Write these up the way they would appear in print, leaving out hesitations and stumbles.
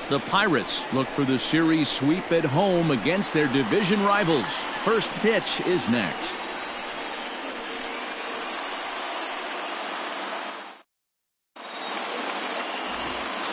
The Pirates look for the series sweep at home against their division rivals. First pitch is next.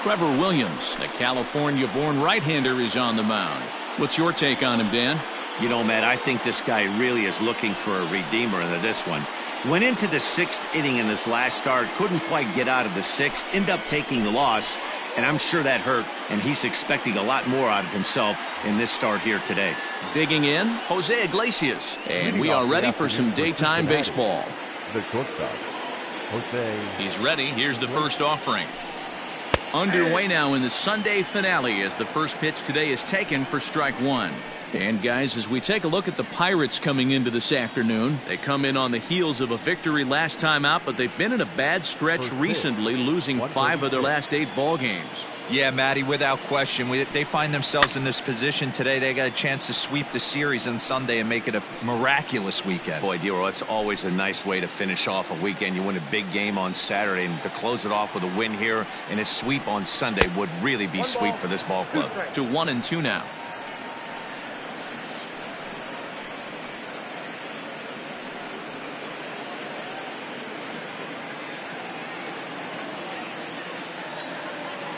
Trevor Williams, the California-born right-hander, is on the mound. What's your take on him, Dan? You know, Matt, I think this guy really is looking for a redeemer into this one. Went into the 6th inning in this last start, couldn't quite get out of the 6th, ended up taking the loss, and I'm sure that hurt, and he's expecting a lot more out of himself in this start here today. Digging in, Jose Iglesias, and we are ready for some daytime baseball. The shortstop, Jose. He's ready. Here's the first offering. Underway now in the Sunday finale as the first pitch today is taken for strike one. And guys, as we take a look at the Pirates coming into this afternoon, they come in on the heels of a victory last time out, but they've been in a bad stretch recently, losing 5 of their last 8 ball games. Yeah, Matty, without question. They find themselves in this position today. They got a chance to sweep the series on Sunday and make it a miraculous weekend. Boy, Dero, it's always a nice way to finish off a weekend. You win a big game on Saturday, and to close it off with a win here and a sweep on Sunday would really be sweet for this ball club. To 1-2 now.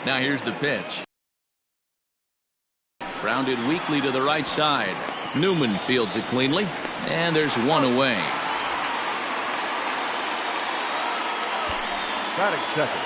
Now here's the pitch. Grounded weakly to the right side. Newman fields it cleanly, and there's one away. Batting second,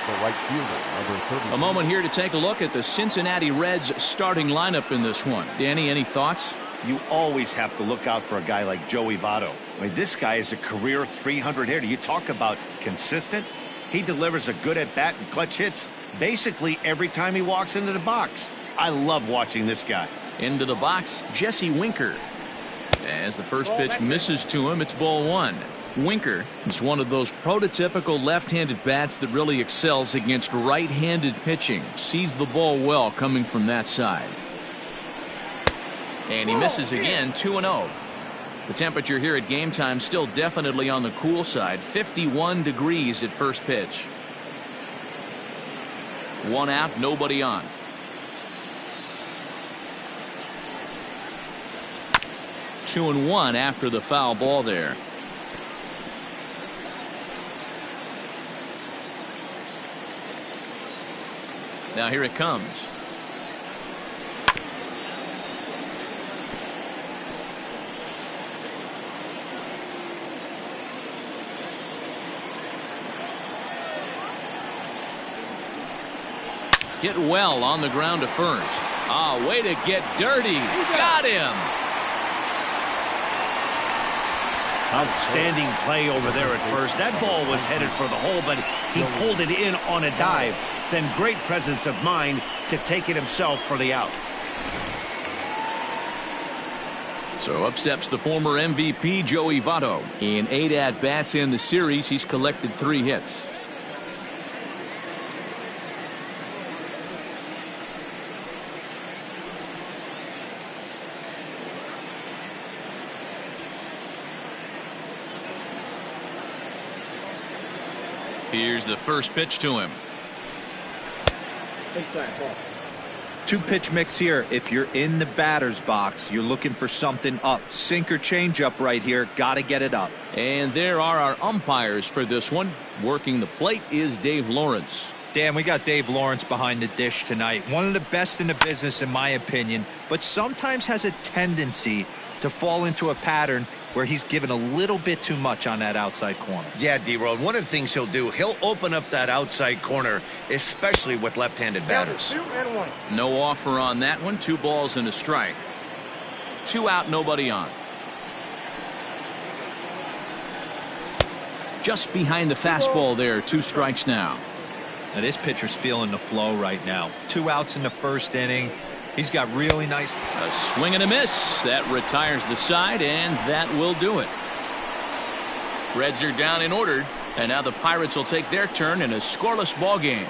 the right fielder, number 30. A moment here to take a look at the Cincinnati Reds starting lineup in this one. Danny, any thoughts? You always have to look out for a guy like Joey Votto. I mean, this guy is a career 300 hitter. You talk about consistent. He delivers a good at-bat and clutch hits basically every time he walks into the box. I love watching this guy. Into the box, Jesse Winker. As the first pitch misses to him, it's ball one. Winker is one of those prototypical left-handed bats that really excels against right-handed pitching. Sees the ball well coming from that side. And he misses again, 2-0. The temperature here at game time still definitely on the cool side. 51 degrees at first pitch. 1 out, nobody on. Two and one after the foul ball there. Now here it comes. Hit well on the ground to first. Ah, way to get dirty. Got him. Outstanding play over there at first. That ball was headed for the hole, but he pulled it in on a dive. Then great presence of mind to take it himself for the out. So up steps the former MVP Joey Votto. In 8 at-bats in the series, he's collected 3 hits. Here's the first pitch to him. 2-pitch mix here. If you're in the batter's box, you're looking for something up. Sinker changeup right here. Got to get it up. And there are our umpires for this one. Working the plate is Dave Lawrence. Dan, we got Dave Lawrence behind the dish tonight. One of the best in the business, in my opinion, but sometimes has a tendency to fall into a pattern where he's given a little bit too much on that outside corner. Yeah, D-Road, one of the things he'll do, he'll open up that outside corner, especially with left-handed batters. No offer on that one. 2 balls and a strike. 2 out, nobody on. Just behind the fastball there. 2 strikes now. Now this pitcher's feeling the flow right now. 2 outs in the first inning. He's got really nice. A swing and a miss. That retires the side, and that will do it. Reds are down in order, and now the Pirates will take their turn in a scoreless ball game.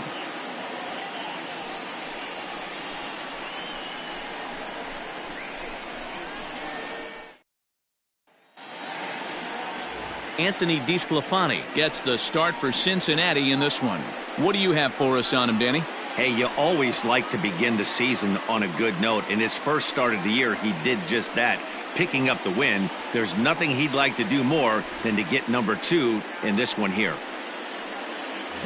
Anthony DeSclafani gets the start for Cincinnati in this one. What do you have for us on him, Danny? Hey, you always like to begin the season on a good note. In his first start of the year, he did just that, picking up the win. There's nothing he'd like to do more than to get number 2 in this one here.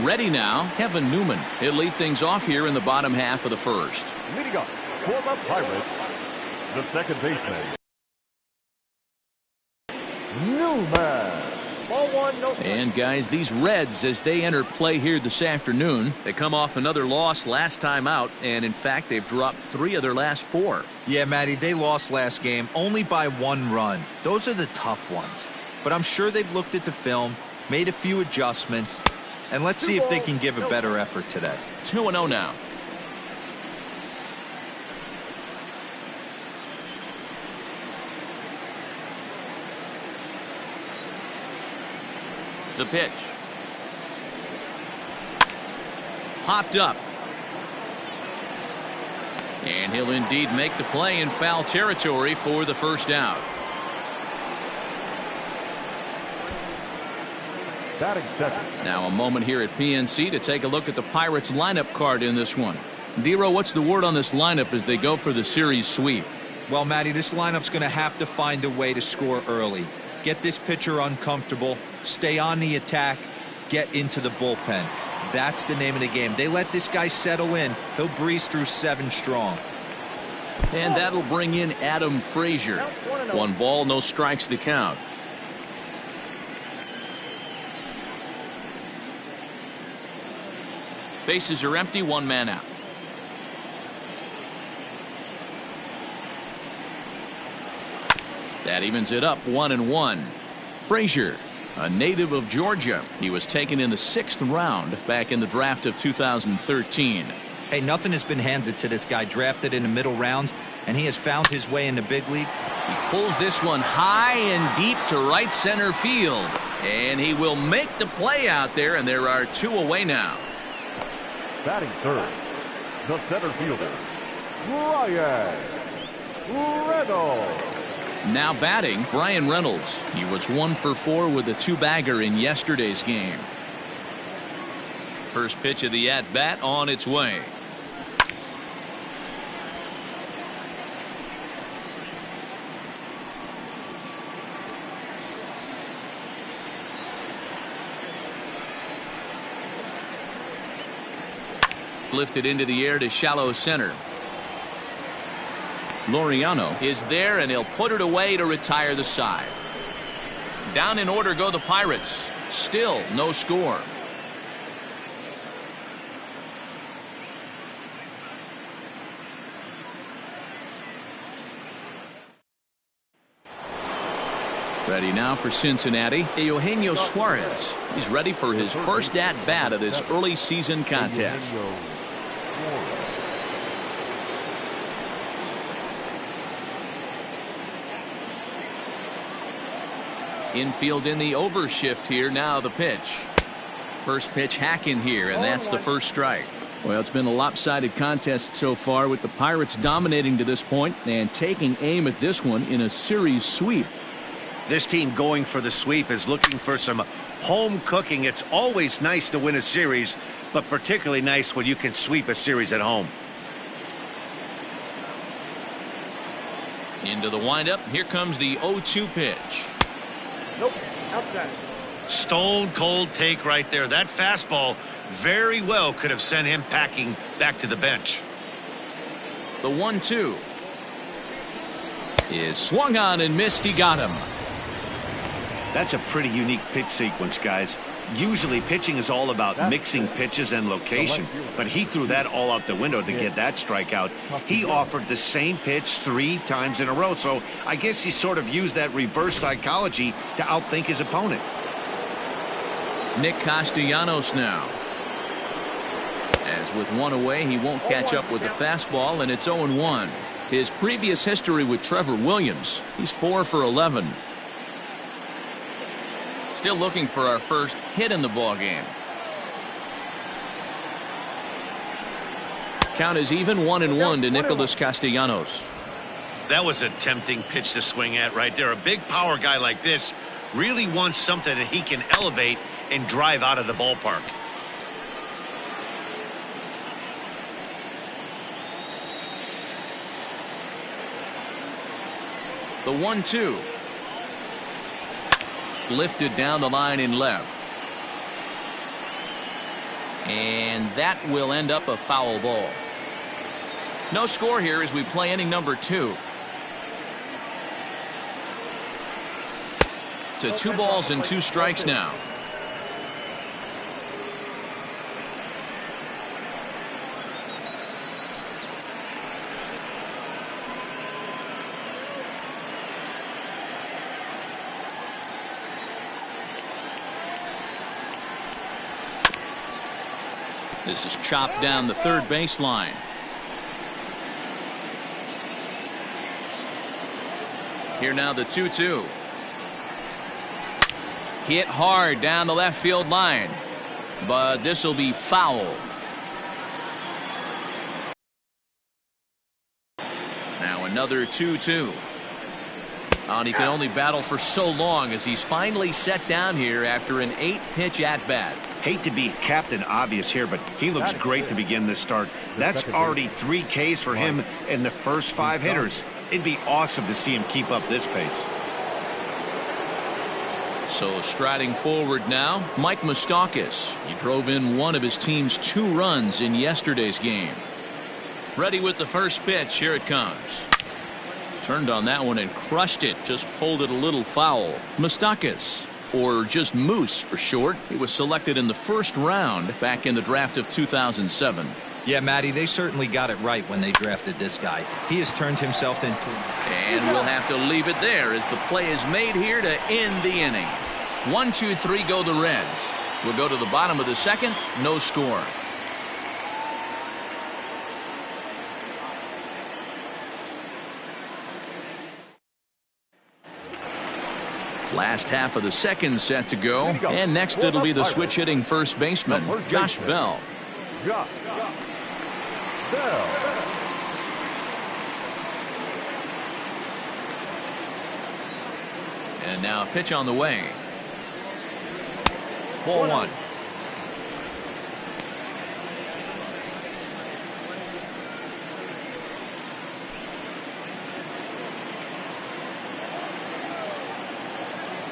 Ready now, Kevin Newman. He'll lead things off here in the bottom half of the first. Leading up for the Pirates, the second baseman, Newman. Ball 1, no. And guys, these Reds, as they enter play here this afternoon, they come off another loss last time out, and in fact they've dropped 3 of their last 4. Yeah, Matty, they lost last game only by 1 run. Those are the tough ones. But I'm sure they've looked at the film, made a few adjustments, and let's see if they can give a better effort today. 2-0 now. The pitch. Popped up. And he'll indeed make the play in foul territory for the first out. Batting second. Now a moment here at PNC to take a look at the Pirates lineup card in this one. Dero, what's the word on this lineup as they go for the series sweep? Well, Matty, this lineup's going to have to find a way to score early. Get this pitcher uncomfortable, stay on the attack, get into the bullpen. That's the name of the game. They let this guy settle in, he'll breeze through 7 strong. And that'll bring in Adam Frazier. 1 ball, no strikes to count. Bases are empty, 1 man out. That evens it up, 1-1. Frazier, a native of Georgia. He was taken in the 6th round back in the draft of 2013. Hey, nothing has been handed to this guy, drafted in the middle rounds, and he has found his way in the big leagues. He pulls this one high and deep to right center field. And he will make the play out there, and there are 2 away now. Batting third, the center fielder, Bryan Reynolds. Now batting, Bryan Reynolds. He was 1 for 4 with a 2-bagger in yesterday's game. First pitch of the at-bat on its way. Lifted into the air to shallow center. Laureano is there, and he'll put it away to retire the side. Down in order go the Pirates. Still no score. Ready now for Cincinnati, Eugenio Suarez. He's ready for his first at-bat of this early season contest. Infield in the overshift here. Now the pitch. First pitch hacking here, and that's the first strike. Well, it's been a lopsided contest so far, with the Pirates dominating to this point and taking aim at this one in a series sweep. This team going for the sweep is looking for some home cooking. It's always nice to win a series, but particularly nice when you can sweep a series at home. Into the windup. Here comes the 0-2 pitch. Nope, outside. Stone cold take right there. That fastball very well could have sent him packing back to the bench. The 1-2 is swung on and missed. He got him. That's a pretty unique pitch sequence, guys. Usually pitching is all about mixing pitches and location, but he threw that all out the window to get that strikeout. He offered the same pitch 3 times in a row, so I guess he sort of used that reverse psychology to outthink his opponent. Nick Castellanos now. As with 1 away, he won't catch up with the fastball, and it's 0-1. His previous history with Trevor Williams, he's 4 for 11. Still looking for our first hit in the ball game. Count is even, 1-1 to Nicholas Castellanos. That was a tempting pitch to swing at right there. A big power guy like this really wants something that he can elevate and drive out of the ballpark. The 1-2. Lifted down the line in left. And that will end up a foul ball. No score here as we play inning number 2. To 2 balls and 2 strikes now. This is chopped down the third baseline. Here now the 2-2. Hit hard down the left field line, but this will be foul. Now another 2-2. And he can only battle for so long as he's finally set down here after an 8-pitch at-bat. Hate to be Captain Obvious here, but he looks great to begin this start. That's already 3 Ks for him in the first 5 hitters. It'd be awesome to see him keep up this pace. So striding forward now, Mike Moustakas. He drove in one of his team's 2 runs in yesterday's game. Ready with the first pitch. Here it comes. Turned on that one and crushed it. Just pulled it a little foul. Moustakas, or just Moose for short. He was selected in the first round back in the draft of 2007. Yeah, Matty, they certainly got it right when they drafted this guy. He has turned himself into... And we'll have to leave it there as the play is made here to end the inning. 1, 2, 3 go the Reds. We'll go to the bottom of the second. No score. Last half of the second set to go. And next it'll be the switch hitting first baseman, Josh Bell. Josh Bell. And now a pitch on the way. Ball 1.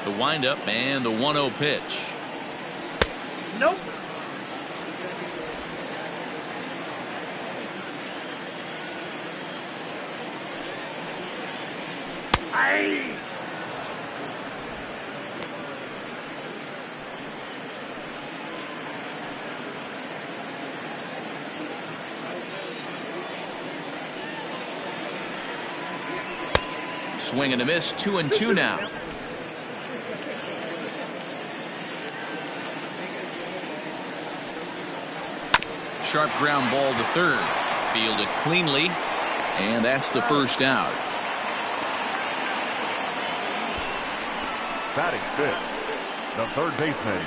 The windup and the 1-0 pitch. Nope. Aye. Swing and a miss. 2-2 now. Sharp ground ball to third. Fielded cleanly. And that's the first out. Batting fifth, the third baseman.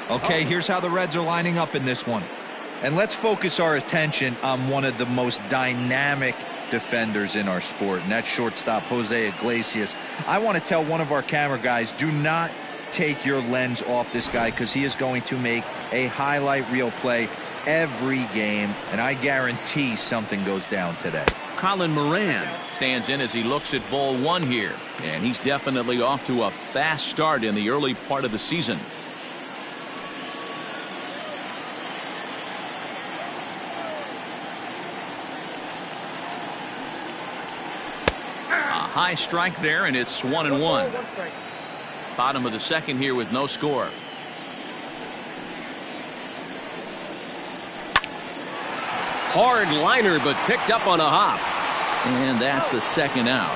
Okay, here's how the Reds are lining up in this one. And let's focus our attention on one of the most dynamic defenders in our sport, and that's shortstop Jose Iglesias. I want to tell one of our camera guys, do not take your lens off this guy, because he is going to make a highlight reel play every game, and I guarantee something goes down today. Colin Moran stands in as he looks at ball 1 here, and he's definitely off to a fast start in the early part of the season. A high strike there, and it's 1-1. Bottom of the second here with no score. Hard liner, but picked up on a hop. And that's the second out.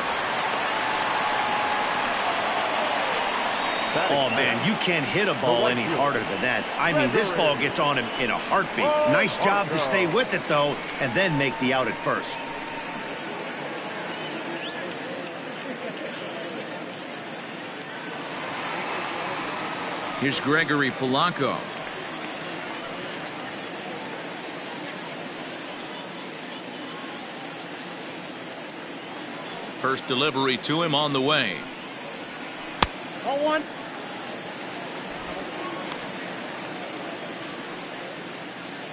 Oh, man, you can't hit a ball any harder than that. I mean, this ball gets on him in a heartbeat. Nice job to stay with it, though, and then make the out at first. Here's Gregory Polanco. First delivery to him on the way. 0-1.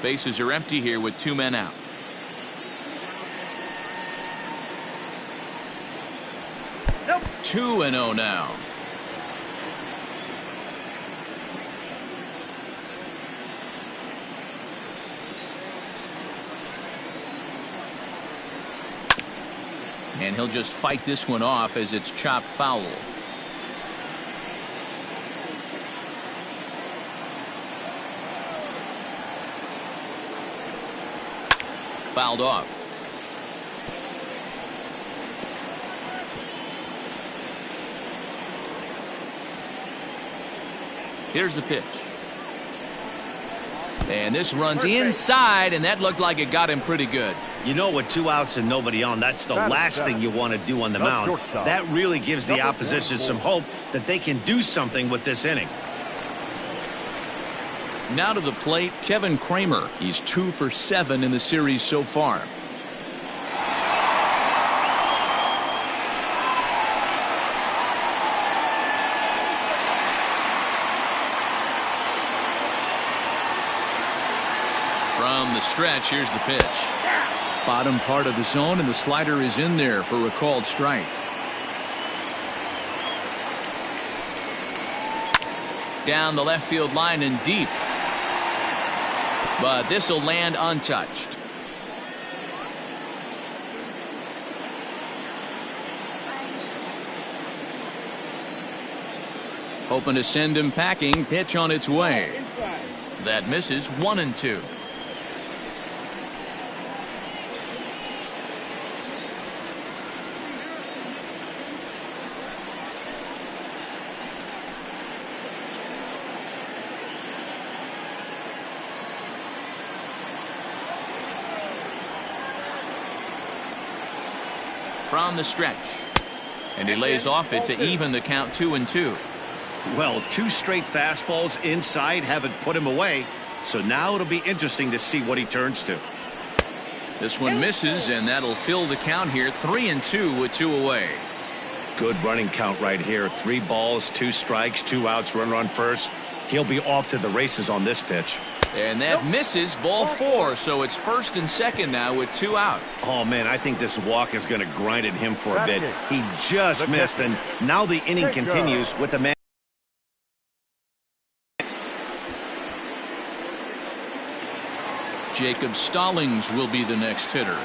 Bases are empty here with 2 men out. Nope. Nope. 2-0 now. And he'll just fight this one off as it's chopped foul. Fouled off. Here's the pitch. And this runs inside, and that looked like it got him pretty good. You know, with 2 outs and nobody on, that's the last thing you want to do on the mound. That really gives the opposition some hope that they can do something with this inning. Now to the plate, Kevin Kramer. He's 2 for 7 in the series so far. From the stretch, here's the pitch. Bottom part of the zone, and the slider is in there for a called strike. Down the left field line and deep. But this will land untouched. Hoping to send him packing. Pitch on its way. That misses. 1-2. From the stretch, and he lays off it to even the count. 2-2. Well, 2 straight fastballs inside haven't put him away, so now it'll be interesting to see what he turns to. This one misses, and that'll fill the count here. 3-2 with 2 away. Good running count right here. 3 balls, 2 strikes, 2 outs, runner on first. He'll be off to the races on this pitch. And that misses. Ball 4, so it's first and second now with 2 out. Oh, man, I think this walk is going to grind at him for a bit. He just missed, and now the inning continues with the man. Jacob Stallings will be the next hitter.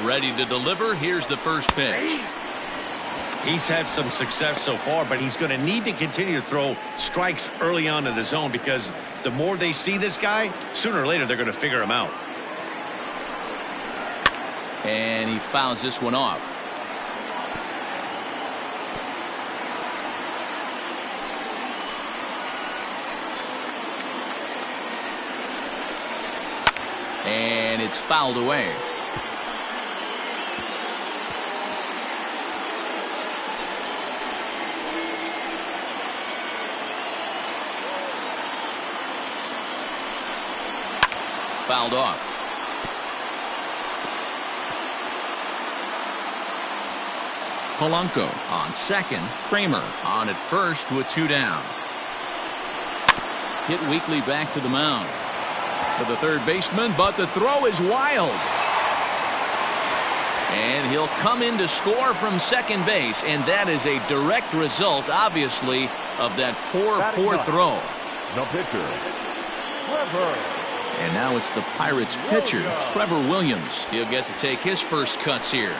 Ready to deliver. Here's the first pitch. He's had some success so far, but he's going to need to continue to throw strikes early on in the zone, because the more they see this guy, sooner or later they're going to figure him out. And he fouls this one off. And it's fouled away. Fouled off. Polanco on second. Kramer on at first with 2 down. Hit weakly back to the mound. To the third baseman, but the throw is wild. And he'll come in to score from second base, and that is a direct result, obviously, of that poor throw. No pitcher. Trevor. And now it's the Pirates pitcher, Trevor Williams. He'll get to take his first cuts here.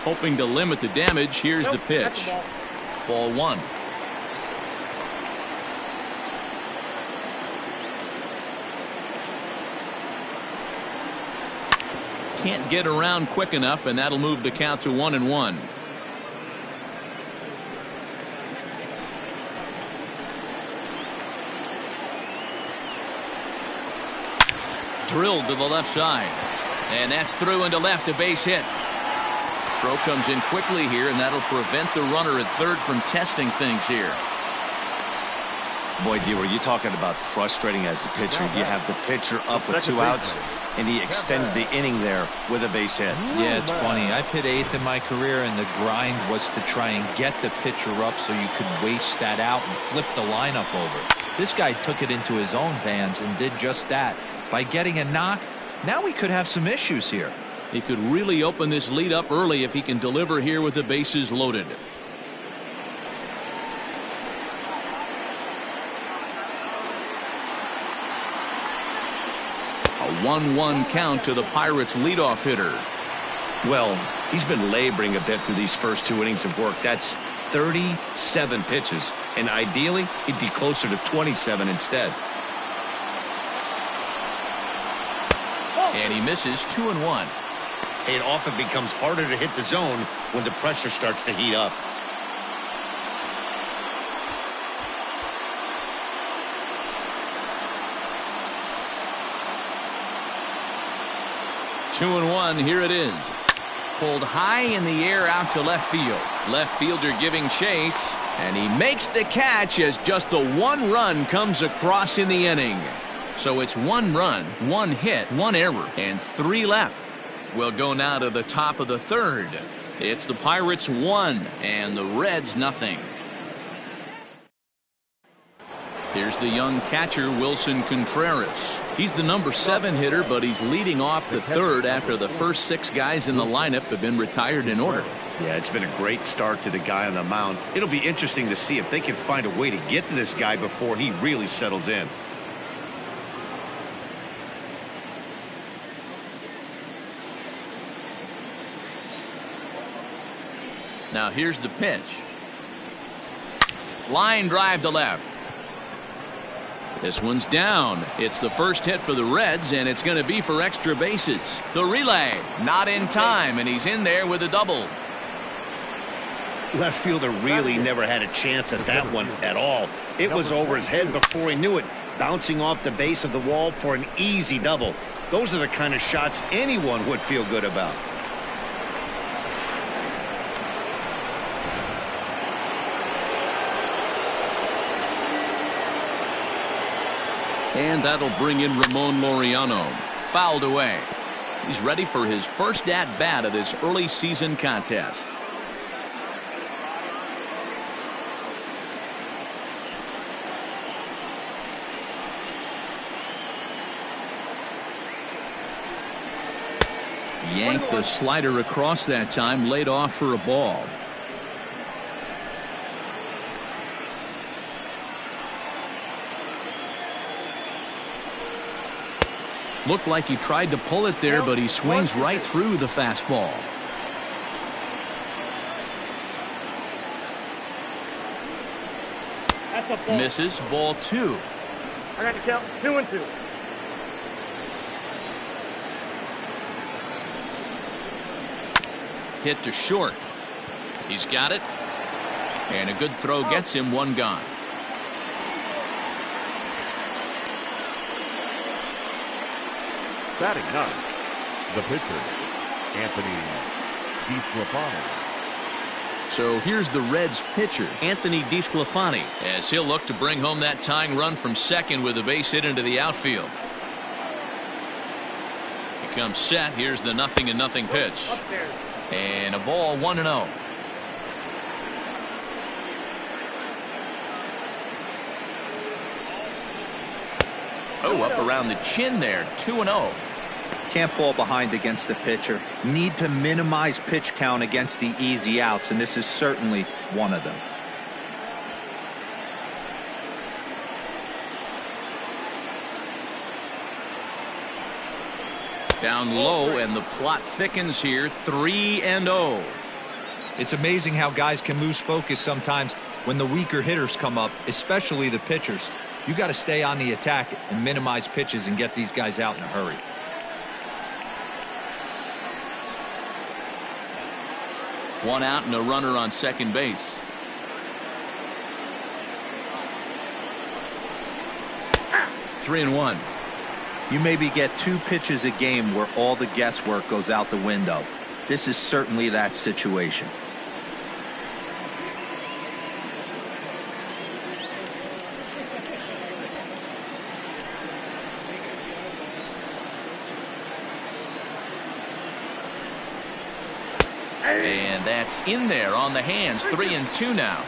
Hoping to limit the damage. Here's the pitch. Ball 1. Can't get around quick enough, and that'll move the count to 1-1. Drilled to the left side, and that's through into left, a base hit. Throw comes in quickly here, and that'll prevent the runner at third from testing things here. Boy, D, were you talking about frustrating as a pitcher? You have the pitcher up with 2 outs. and he extends the inning there with a base hit. Yeah, it's funny. I've hit 8th in my career, and the grind was to try and get the pitcher up so you could waste that out and flip the lineup over. This guy took it into his own hands and did just that. By getting a knock, now we could have some issues here. He could really open this lead up early if he can deliver here with the bases loaded. A 1-1 count to the Pirates leadoff hitter. Well, he's been laboring a bit through these first 2 innings of work. That's 37 pitches, and ideally he'd be closer to 27 instead. And he misses 2-1. It often becomes harder to hit the zone when the pressure starts to heat up. Two and one, here it is. Pulled high in the air out to left field. Left fielder giving chase, and he makes the catch as just the 1 run comes across in the inning. So it's 1 run, 1 hit, 1 error, and 3 left. We'll go now to the top of the 3rd. It's the Pirates 1 and the Reds nothing. Here's the young catcher, Wilson Contreras. He's the number 7 hitter, but he's leading off the 3rd after the first 6 guys in the lineup have been retired in order. Yeah, it's been a great start to the guy on the mound. It'll be interesting to see if they can find a way to get to this guy before he really settles in. Now here's the pitch. Line drive to left. This one's down. It's the first hit for the Reds, and it's going to be for extra bases. The relay, not in time, and he's in there with a double. Left fielder really never had a chance at that one at all. It was over his head before he knew it, bouncing off the base of the wall for an easy double. Those are the kind of shots anyone would feel good about. And that'll bring in Ramon Laureano. Fouled away. He's ready for his first at-bat of this early season contest. Yanked the slider across that time, laid off for a ball. Looked like he tried to pull it there, but he swings right through the fastball. Misses, ball 2. I got to count 2 and 2. Hit to short. He's got it. And a good throw gets him 1 gone. Batting 9th, the pitcher, Anthony DeSclafani. So here's the Reds pitcher, Anthony DeSclafani, as he'll look to bring home that tying run from second with a base hit into the outfield. He comes set. Here's the 0-0 pitch. And a ball 1-0. Oh, up around the chin there. 2-0. Can't fall behind against the pitcher. Need to minimize pitch count against the easy outs, and this is certainly one of them. Down low, and the plot thickens here. 3-0. It's amazing how guys can lose focus sometimes when the weaker hitters come up, especially the pitchers. You got to stay on the attack and minimize pitches and get these guys out in a hurry. One out and a runner on second base. Three and one. You maybe get 2 pitches a game where all the guesswork goes out the window. This is certainly that situation. And that's in there on the hands. 3-2 now.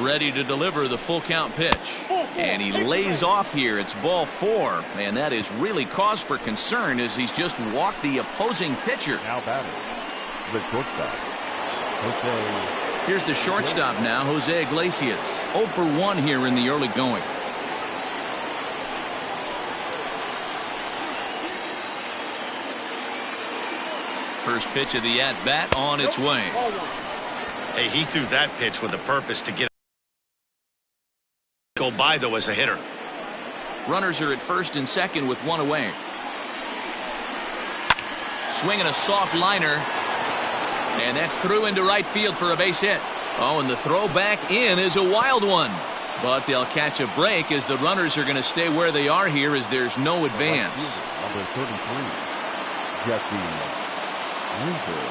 Ready to deliver the full count pitch. And he lays off here. It's ball 4. And that is really cause for concern as he's just walked the opposing pitcher. Now batting, the shortstop, Jose. Here's the shortstop now, Jose Iglesias. 0 for 1 here in the early going. First pitch of the at-bat on its way. Hey, he threw that pitch with a purpose to get go by, though, as a hitter. Runners are at first and second with 1 away. Swinging a soft liner. And that's through into right field for a base hit. Oh, and the throw back in is a wild one. But they'll catch a break as the runners are going to stay where they are here as there's no advance. Number 33, Jesse Winker.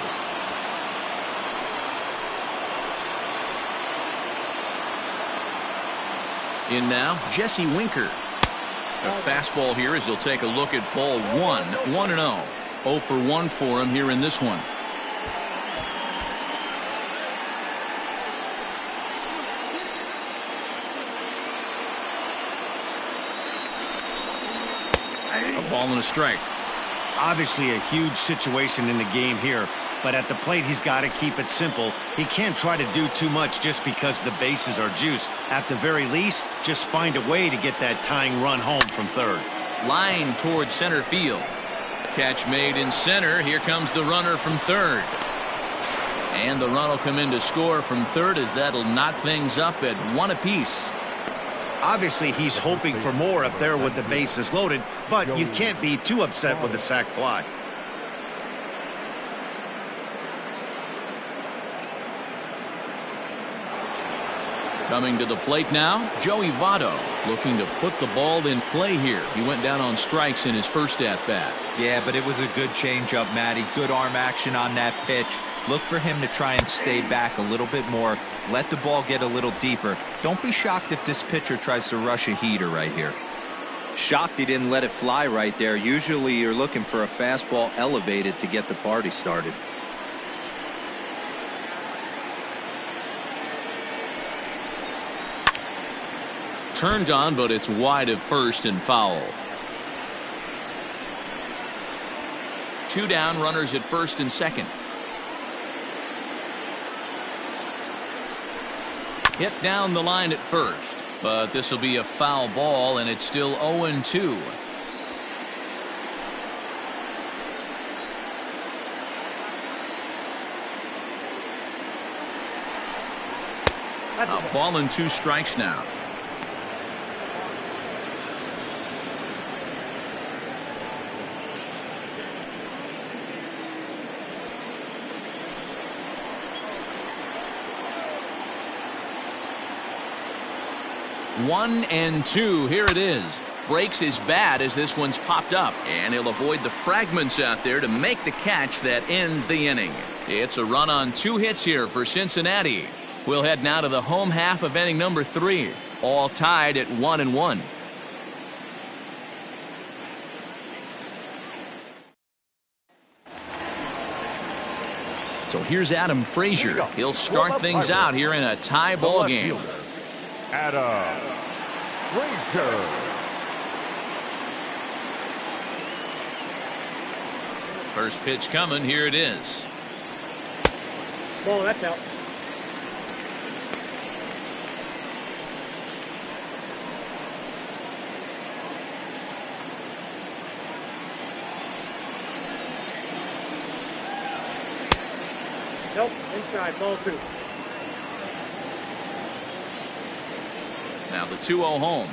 In now, Jesse Winker. A fastball here as he'll take a look at ball 1. 1-0. 0 for 1 for him here in this one. A ball and a strike. Obviously a huge situation in the game here, but at the plate he's got to keep it simple. He can't try to do too much just because the bases are juiced. At the very least, just find a way to get that tying run home from third. Line towards center field. Catch made in center. Here comes the runner from third. And the run will come in to score from third as that'll knock things up at 1 apiece. Obviously he's hoping for more up there with the bases loaded, but you can't be too upset with the sac fly. Coming to the plate now, Joey Votto looking to put the ball in play here. He went down on strikes in his first at-bat. Yeah, but it was a good changeup, Matty. Good arm action on that pitch. Look for him to try and stay back a little bit more. Let the ball get a little deeper. Don't be shocked if this pitcher tries to rush a heater right here. Shocked he didn't let it fly right there. Usually you're looking for a fastball elevated to get the party started. Turned on, but it's wide of first and foul. 2 down, runners at first and second. Hit down the line at first, but this will be a foul ball, and it's still 0-2. A ball and 2 strikes now. One and 2. Here it is. Breaks his bat as this one's popped up, and he'll avoid the fragments out there to make the catch that ends the inning. It's a run on 2 hits here for Cincinnati. We'll head now to the home half of inning number 3, all tied at 1-1. So here's Adam Frazier. He'll start things out here in a tie ball game. Adam Frazier. First pitch coming. Here it is. Ball, that's out. Nope, inside, ball 2. Now the 2-0 home.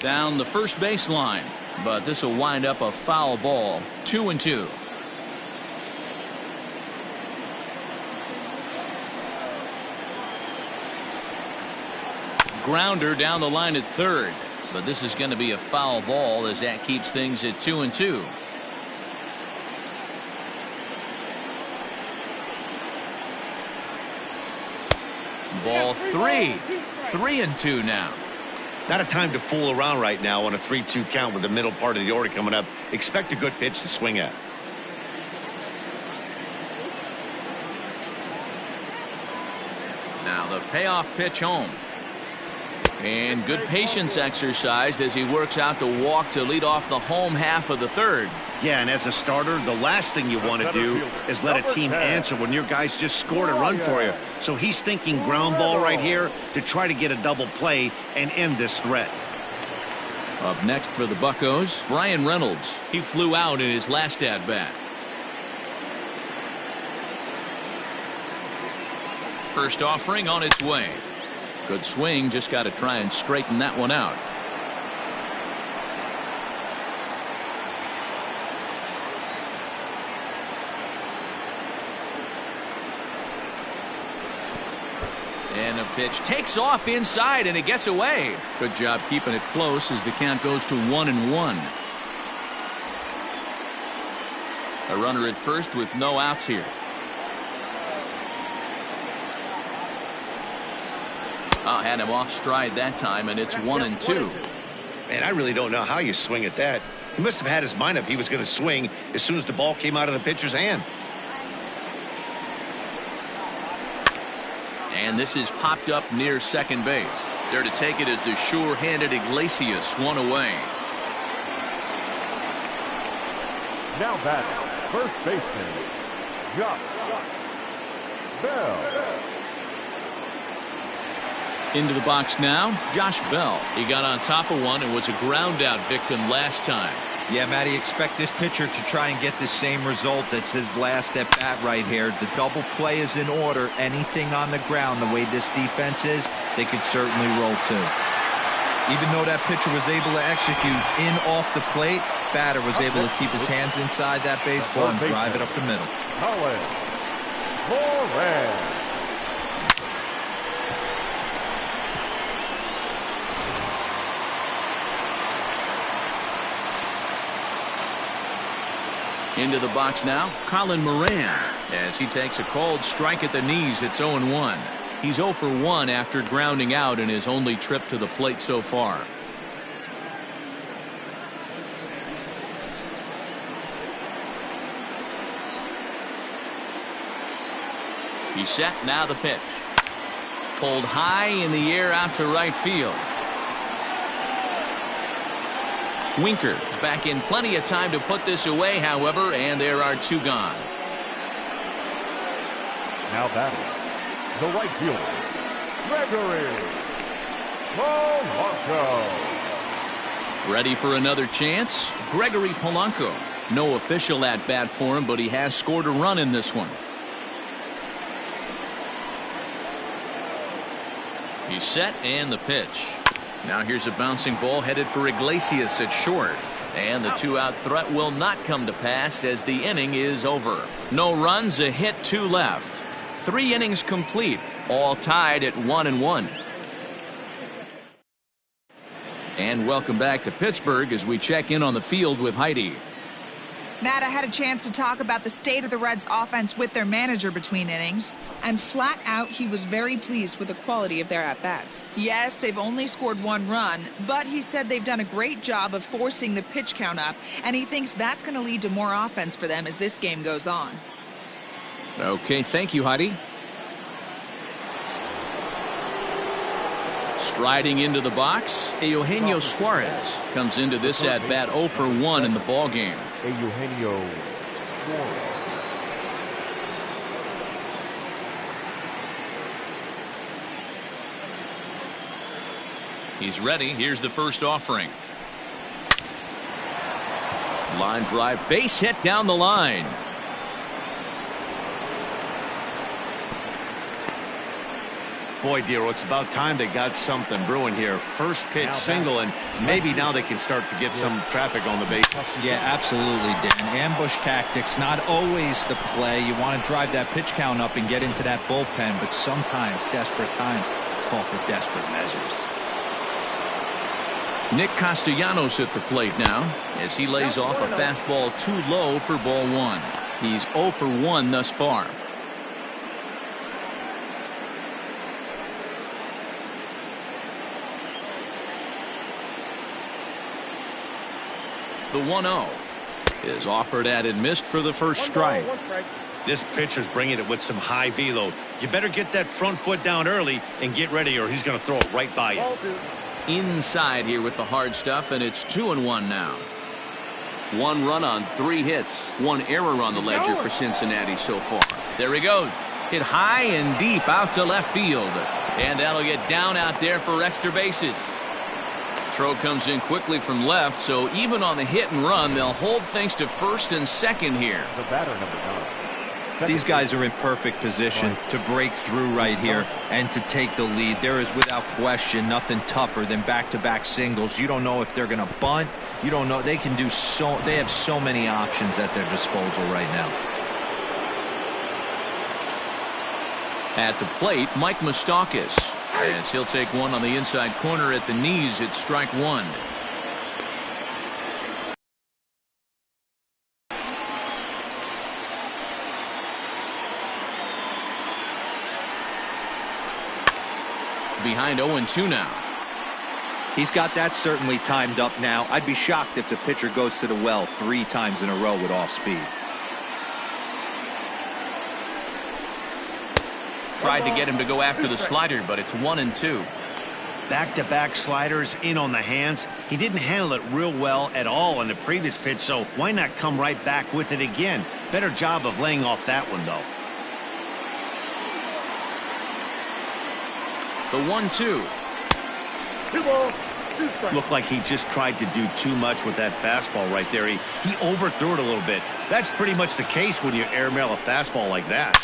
Down the first baseline, but this will wind up a foul ball. 2-2. grounder down the line at third. But this is going to be a foul ball as that keeps things at 2-2. Ball 3. 3-2 now. Not a time to fool around right now on a 3-2 count with the middle part of the order coming up. Expect a good pitch to swing at. Now the payoff pitch home. And good patience exercised as he works out the walk to lead off the home half of the third. Yeah, and as a starter, the last thing you want to do is let a team answer when your guys just scored a run for you. So he's thinking ground ball right here to try to get a double play and end this threat. Up next for the Buccos, Bryan Reynolds. He flew out in his last at-bat. First offering on its way. Good swing, just got to try and straighten that one out. And the pitch takes off inside and it gets away. Good job keeping it close as the count goes to 1-1. A runner at first with no outs here. Had him off stride that time, and it's 1-2. Man, I really don't know how you swing at that. He must have had his mind up he was going to swing as soon as the ball came out of the pitcher's hand. And this is popped up near second base. There to take it is the sure-handed Iglesias, one away. Now batting, first baseman, Josh Bell. Into the box now, Josh Bell. He got on top of one and was a ground out victim last time. Yeah, Matty, expect this pitcher to try and get the same result. That's his last at bat right here. The double play is in order. Anything on the ground, the way this defense is, they could certainly roll too. Even though that pitcher was able to execute in off the plate, batter was able to keep his hands inside that baseball and drive it up the middle. Colin Moran. Into the box now, Colin Moran, as he takes a called strike at the knees. It's 0-1. He's 0 for 1 after grounding out in his only trip to the plate so far. He's set, now the pitch. Pulled high in the air out to right field. Winker is back in plenty of time to put this away, however, and there are 2 gone. Now batting, the right fielder, Gregory Polanco. Ready for another chance? Gregory Polanco. No official at bat for him, but he has scored a run in this one. He's set, and the pitch. Now here's a bouncing ball headed for Iglesias at short. And the 2-out threat will not come to pass as the inning is over. No runs, a hit, 2 left. 3 innings complete, all tied at 1-1. And welcome back to Pittsburgh as we check in on the field with Heidi. Matt, I had a chance to talk about the state of the Reds offense with their manager between innings, and flat out he was very pleased with the quality of their at-bats. Yes, they've only scored 1 run, but he said they've done a great job of forcing the pitch count up, and he thinks that's going to lead to more offense for them as this game goes on. Okay, thank you, Heidi. Striding into the box, Eugenio Suarez comes into this at-bat 0 for 1 in the ballgame. Eugenio Suarez. He's ready. Here's the first offering. Line drive, base hit down the line. Boy, Dero, it's about time they got something brewing here. First pitch single, and maybe now they can start to get some traffic on the bases. Yeah, absolutely, Dan. Ambush tactics, not always the play. You want to drive that pitch count up and get into that bullpen, but sometimes desperate times call for desperate measures. Nick Castellanos at the plate now as he lays off a fastball too low for ball one. He's 0 for 1 thus far. The 1-0 is offered at and missed for the first strike. This pitcher's bringing it with some high velo. You better get that front foot down early and get ready, or he's going to throw it right by you. Inside here with the hard stuff, and it's 2-1 now. 1 run on 3 hits. 1 error on the ledger for Cincinnati so far. There he goes. Hit high and deep out to left field. And that'll get down out there for extra bases. Throw comes in quickly from left, so even on the hit and run, they'll hold things to first and second here. The batter, number 9. These guys are in perfect position to break through right here and to take the lead. There is without question nothing tougher than back-to-back singles. You don't know if they're going to bunt. You don't know. They can do so. They have so many options at their disposal right now. At the plate, Mike Moustakas, as he'll take one on the inside corner at the knees. It's strike 1. Behind 0-2 now. He's got that certainly timed up now. I'd be shocked if the pitcher goes to the well 3 times in a row with off speed. Tried to get him to go after the slider, but it's 1-2. Back-to-back sliders in on the hands. He didn't handle it real well at all on the previous pitch, so why not come right back with it again? Better job of laying off that one, though. The 1-2. 2 balls, 2 strikes. Looked like he just tried to do too much with that fastball right there. He overthrew it a little bit. That's pretty much the case when you airmail a fastball like that.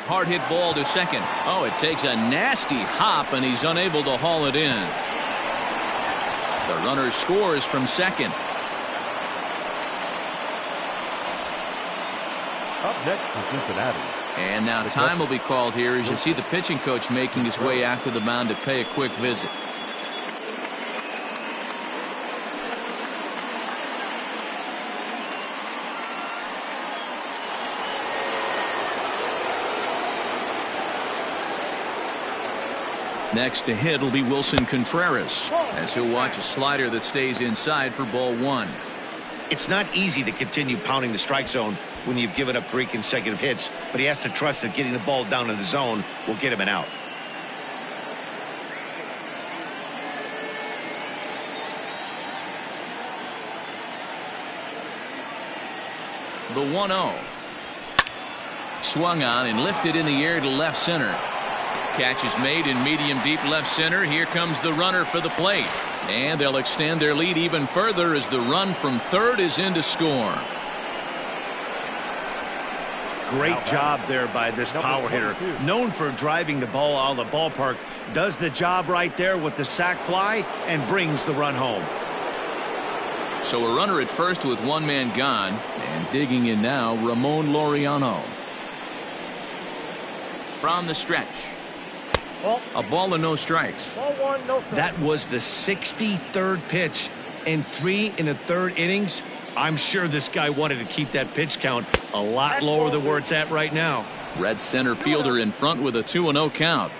Hard hit ball to second. Oh, it takes a nasty hop, and he's unable to haul it in. The runner scores from second. Up next for Cincinnati. And now time will be called here as you see the pitching coach making his way out to the mound to pay a quick visit. Next to hit will be Wilson Contreras as he'll watch a slider that stays inside for ball 1. It's not easy to continue pounding the strike zone when you've given up 3 consecutive hits, but he has to trust that getting the ball down in the zone will get him an out. The 1-0. Swung on and lifted in the air to left center. Catch is made in medium deep left center. Here comes the runner for the plate. And they'll extend their lead even further as the run from third is in to score. Great job there by this power hitter. Known for driving the ball out of the ballpark. Does the job right there with the sac fly and brings the run home. So a runner at first with 1 man gone. And digging in now, Ramon Laureano. From the stretch. A ball and no strikes. Ball 1, no strikes. That was the 63rd pitch and 3 in the 3rd innings. I'm sure this guy wanted to keep that pitch count a lot lower than where it's at right now. Red center fielder in front with a 2-0 count.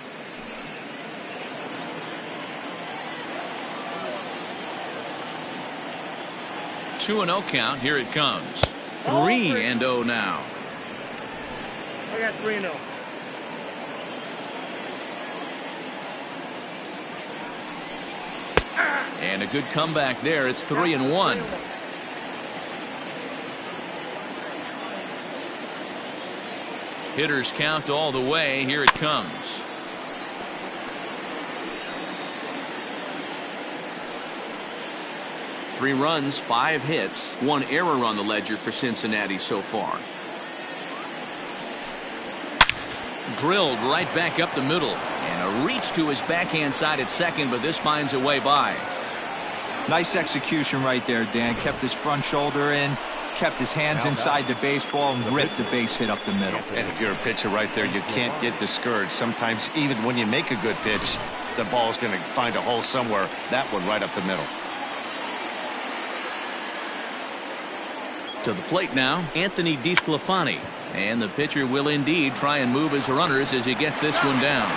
Two and 0 count. Here it comes. 3-0 now. I got 3-0. And a good comeback there. It's 3-1. Hitters count all the way. Here it comes. Three runs, 5 hits, 1 error on the ledger for Cincinnati so far. Drilled right back up the middle. And a reach to his backhand side at second, but this finds a way by. Nice execution right there, Dan. Kept his front shoulder in, kept his hands inside the baseball, and ripped the base hit up the middle. And if you're a pitcher right there, you can't get discouraged. Sometimes even when you make a good pitch, the ball's going to find a hole somewhere. That one right up the middle. To the plate now, Anthony DeSclafani. And the pitcher will indeed try and move his runners as he gets this one down.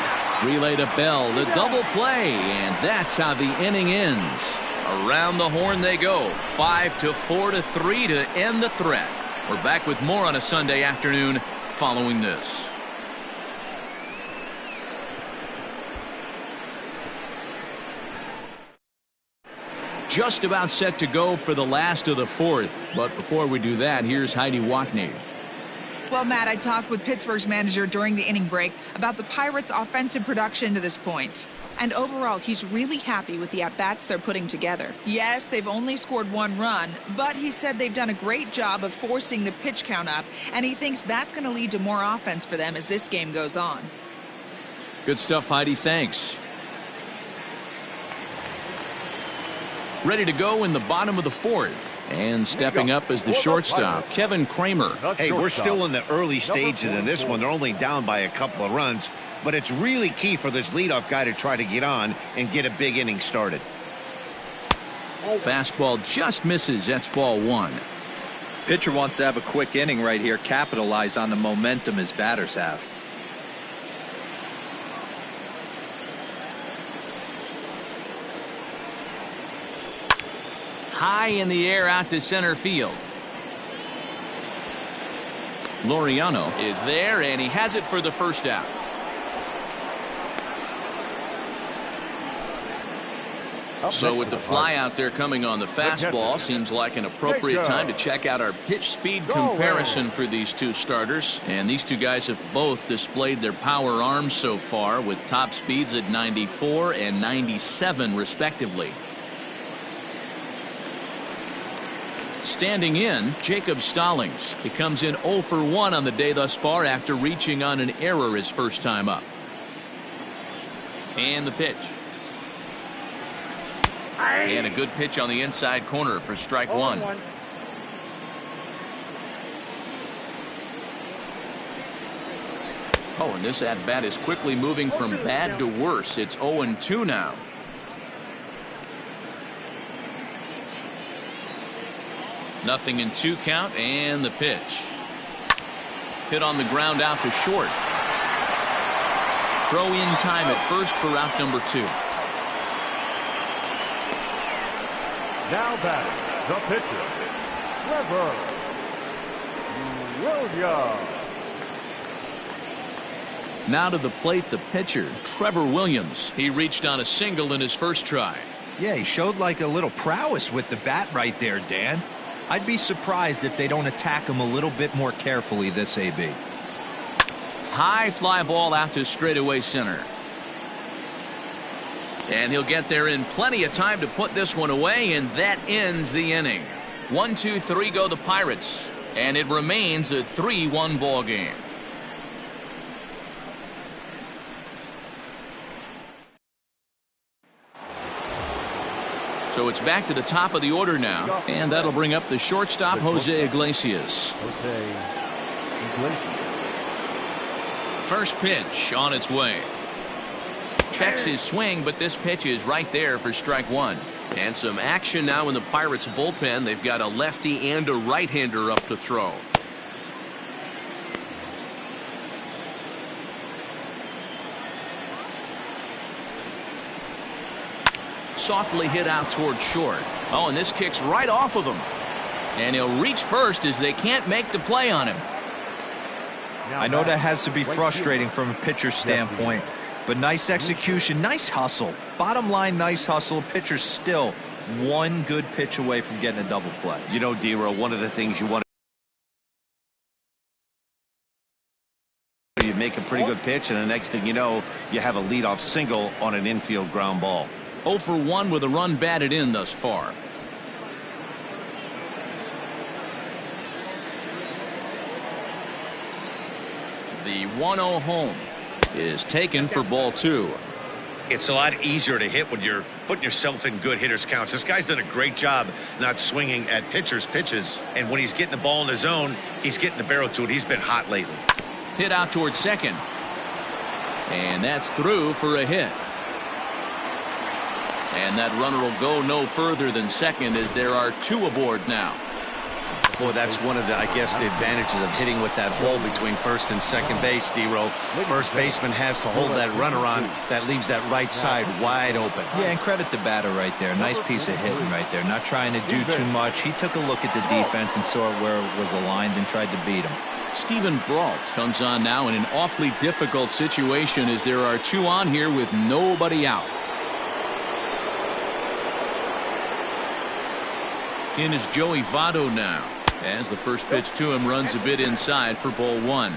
Relay to Bell, the double play, and that's how the inning ends. Around the horn they go, 5-4-3 to end the threat. We're back with more on a Sunday afternoon following this. Just about set to go for the last of the fourth. But before we do that, here's Heidi Watney. Well, Matt, I talked with Pittsburgh's manager during the inning break about the Pirates' offensive production to this point. And overall, he's really happy with the at-bats they're putting together. Yes, they've only scored 1 run, but he said they've done a great job of forcing the pitch count up, and he thinks that's going to lead to more offense for them as this game goes on. Good stuff, Heidi. Thanks. Ready to go in the bottom of the fourth. And stepping up as the shortstop, Kevin Kramer. Hey, we're still in the early stages of this one. They're only down by a couple of runs, but it's really key for this leadoff guy to try to get on and get a big inning started. Fastball just misses. That's ball 1. Pitcher wants to have a quick inning right here, capitalize on the momentum his batters have. High in the air out to center field. Laureano is there, and he has it for the first out. So with the fly out there coming on the fastball, seems like an appropriate time to check out our pitch speed comparison for these two starters. And these two guys have both displayed their power arms so far with top speeds at 94 and 97 respectively. Standing in, Jacob Stallings. He comes in 0 for 1 on the day thus far after reaching on an error his first time up. And the pitch. And a good pitch on the inside corner for strike 1. Oh, and this at-bat is quickly moving from bad to worse. It's 0-2 now. Nothing in 2 count, and the pitch. Hit on the ground out to short. Throw in time at first for out number 2. Now batting, the pitcher, Trevor Williams. Now to the plate, the pitcher, Trevor Williams. He reached on a single in his first try. Yeah, he showed like a little prowess with the bat right there, Dan. I'd be surprised if they don't attack him a little bit more carefully this AB. High fly ball out to straightaway center. And he'll get there in plenty of time to put this one away, and that ends the inning. 1-2-3 go the Pirates, and it remains a 3-1 ball game. So it's back to the top of the order now, and that'll bring up the shortstop, Jose Iglesias. First pitch on its way. Checks his swing, but this pitch is right there for strike 1. And some action now in the Pirates bullpen. They've got a lefty and a right-hander up to throw. Softly hit out toward short. Oh, and this kicks right off of him. And he'll reach first as they can't make the play on him. I know that has to be frustrating from a pitcher's standpoint, but nice execution, nice hustle. Bottom line, nice hustle. Pitcher's still one good pitch away from getting a double play. You know, D-Row, one of the things you want to you make a pretty good pitch, and the next thing you know, you have a leadoff single on an infield ground ball. 0 for 1 with a run batted in thus far. The 1-0 home is taken for ball 2. It's a lot easier to hit when you're putting yourself in good hitters counts. This guy's done a great job not swinging at pitchers' pitches, and when he's getting the ball in the zone, he's getting the barrel to it. He's been hot lately. Hit out towards second, and that's through for a hit. And that runner will go no further than second as there are 2 aboard now. Boy, that's one of the, I guess, the advantages of hitting with that hole between first and second base, D-Row. First baseman has to hold that runner on. That leaves that right side wide open. Yeah, and credit the batter right there. Nice piece of hitting right there. Not trying to do too much. He took a look at the defense and saw where it was aligned and tried to beat him. Steven Brault comes on now in an awfully difficult situation as there are two on here with nobody out. In is Joey Votto now, as the first pitch to him runs a bit inside for ball one.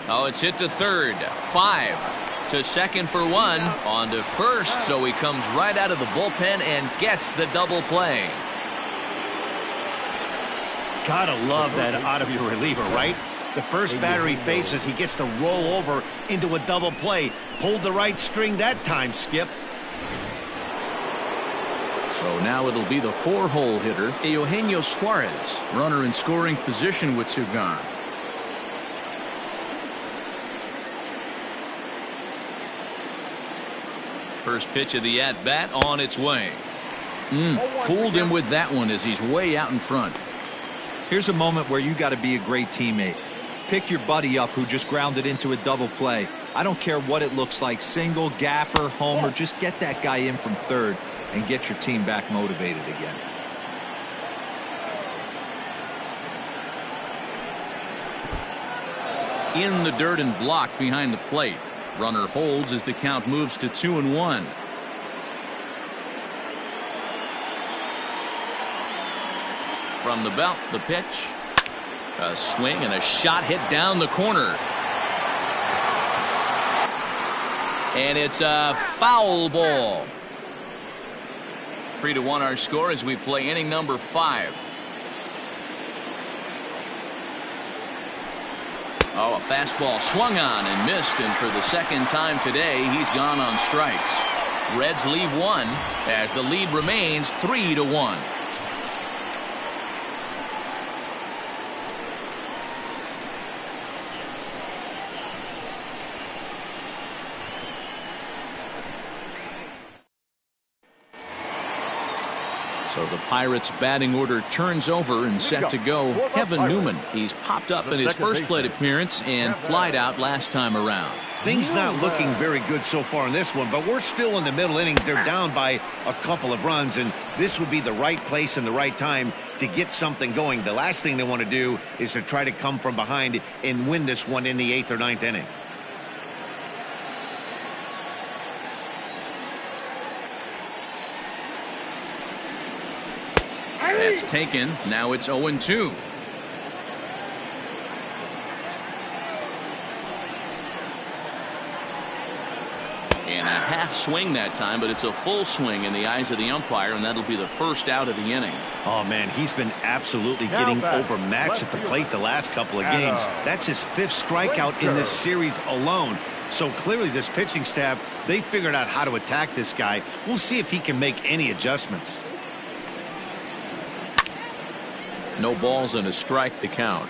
Oh, it's hit to third. 5 to second for 1. On to first, so he comes right out of the bullpen and gets the double play. Gotta love that out of your reliever, right? The first batter he faces, he gets to roll over into a double play. Pulled the right string that time, Skip. So now it'll be the 4-hole hitter, Eugenio Suarez, runner in scoring position with two gone. First pitch of the at-bat on its way. Fooled him with that one as he's way out in front. Here's a moment where you got to be a great teammate. Pick your buddy up who just grounded into a double play. I don't care what it looks like, single, gapper, homer, just get that guy in from third and get your team back motivated again. In the dirt and blocked behind the plate. Runner holds as the count moves to 2-1. From the belt, the pitch. A swing and a shot hit down the corner. And it's a foul ball. 3-1 our score as we play inning number 5. Oh, a fastball swung on and missed, and for the second time today, he's gone on strikes. Reds leave one as the lead remains 3-1. So the Pirates batting order turns over and set to go. Kevin Newman, he's popped up in his first plate appearance and flied out last time around. Things not looking very good so far in this one, but we're still in the middle innings. They're down by a couple of runs, and this would be the right place and the right time to get something going. The last thing they want to do is to try to come from behind and win this one in the 8th or 9th inning. That's taken. Now it's 0-2. And a half swing that time, but it's a full swing in the eyes of the umpire, and that'll be the first out of the inning. Oh, man, he's been absolutely getting overmatched at the plate the last couple of games. That's his 5th strikeout in this series alone. So clearly this pitching staff, they figured out how to attack this guy. We'll see if he can make any adjustments. No balls and a strike to count.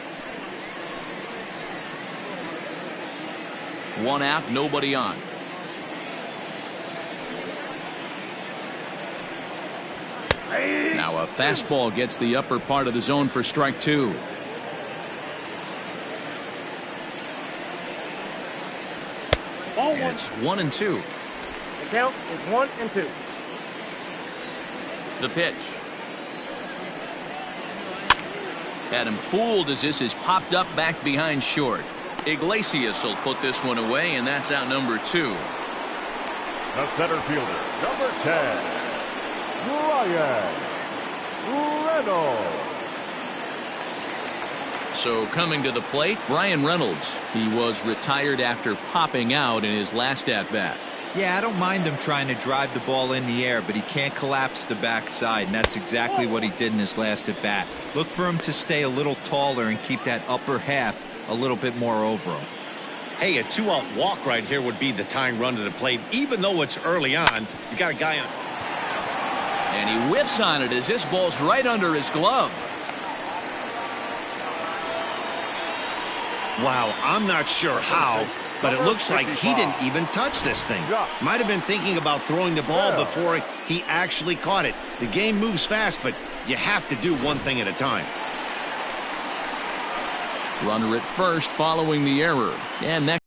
1 out, nobody on. Now a fastball gets the upper part of the zone for strike 2. It's 1-2. The count is 1-2. The pitch. Had him fooled as this is popped up back behind short. Iglesias will put this one away, and that's out number 2. The center fielder, number 10, Bryan Reynolds. So coming to the plate, Bryan Reynolds. He was retired after popping out in his last at-bat. Yeah, I don't mind him trying to drive the ball in the air, but he can't collapse the backside, and that's exactly what he did in his last at-bat. Look for him to stay a little taller and keep that upper half a little bit more over him. Hey, a 2-out walk right here would be the tying run to the plate. Even though it's early on, you got a guy on. And he whiffs on it as this ball's right under his glove. Wow, I'm not sure how, but it looks like he didn't even touch this thing. Might have been thinking about throwing the ball before he actually caught it. The game moves fast, but you have to do one thing at a time. Runner at first following the error. And next.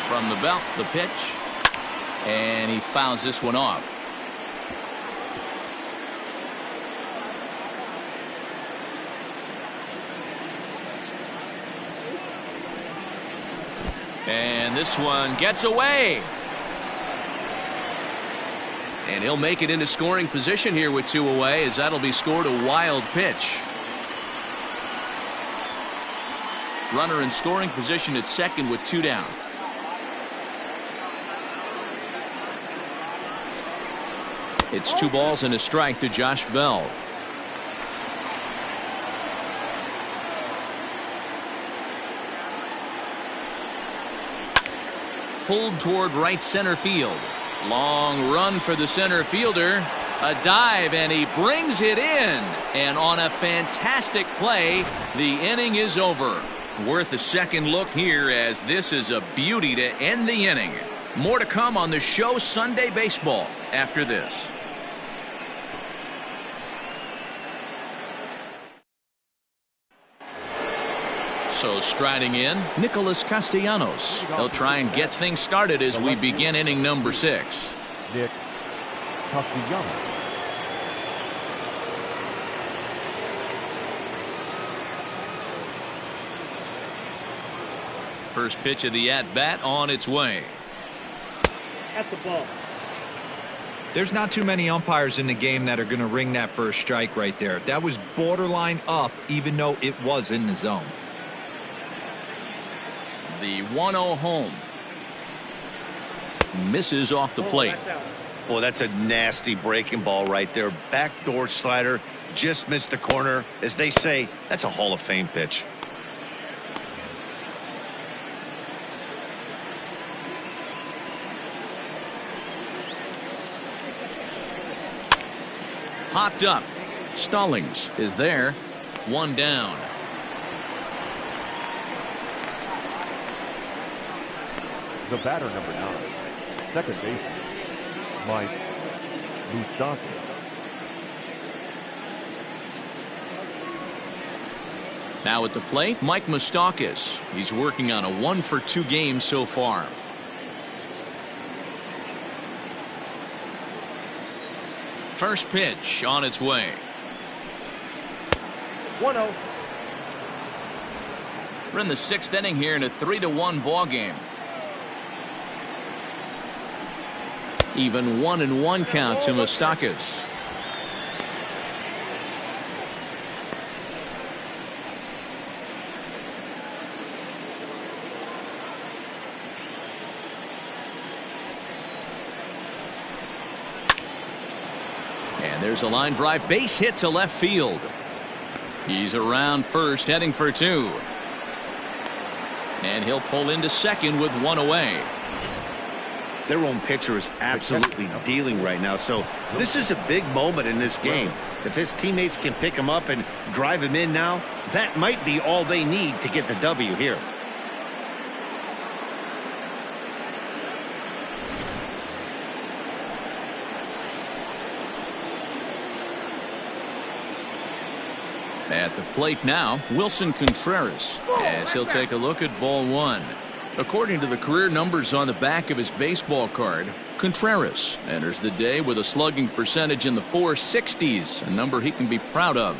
From the belt, the pitch, and he fouls this one off. And this one gets away. And he'll make it into scoring position here with 2 away, as that'll be scored a wild pitch. Runner in scoring position at second with 2 down. It's 2 balls and a strike to Josh Bell. Pulled toward right center field. Long run for the center fielder. A dive, and he brings it in. And on a fantastic play, the inning is over. Worth a second look here, as this is a beauty to end the inning. More to come on the show Sunday Baseball after this. So striding in, Nicholas Castellanos. He'll try and get things started as we begin inning number 6. Nick Castellanos. First pitch of the at-bat on its way. That's the ball. There's not too many umpires in the game that are going to ring that first strike right there. That was borderline up, even though it was in the zone. The 1-0 home. Misses off the plate. Well, that's a nasty breaking ball right there. Backdoor slider, just missed the corner. As they say, that's a Hall of Fame pitch. Popped up. Stallings is there. 1 down. The batter, number 9, second baseman, Mike Moustakas. Now at the plate, Mike Moustakas. He's working on a 1-for-2 game so far. First pitch on its way. 1-0. We're in the 6th inning here in a 3-1 ball game. Even 1-1 count to Moustakas. And there's a line drive base hit to left field. He's around first, heading for 2. And he'll pull into second with 1 away. Their own pitcher is absolutely dealing right now, so this is a big moment in this game. If his teammates can pick him up and drive him in now, that might be all they need to get the W here. At the plate now, Wilson Contreras, as he'll take a look at ball 1. According to the career numbers on the back of his baseball card, Contreras enters the day with a slugging percentage in the 460s, a number he can be proud of.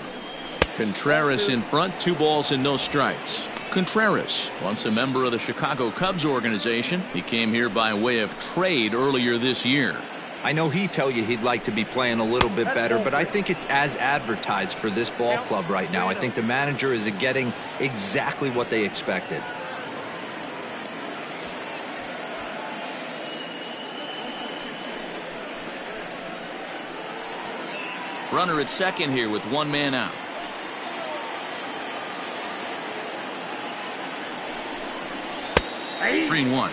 Contreras in front, 2 balls and no strikes. Contreras, once a member of the Chicago Cubs organization, he came here by way of trade earlier this year. I know he'd tell you he'd like to be playing a little bit better, but I think it's as advertised for this ball club right now. I think the manager is getting exactly what they expected. Runner at second here with 1 man out. 3-1.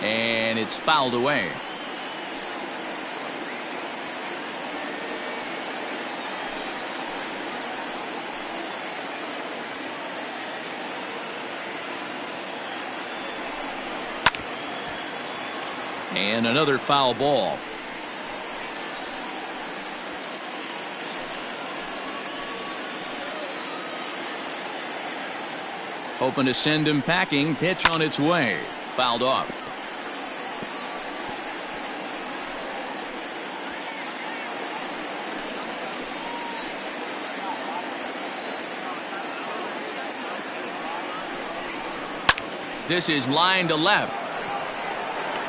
And it's fouled away. And another foul ball. Hoping to send him packing. Pitch on its way. Fouled off. This is line to left.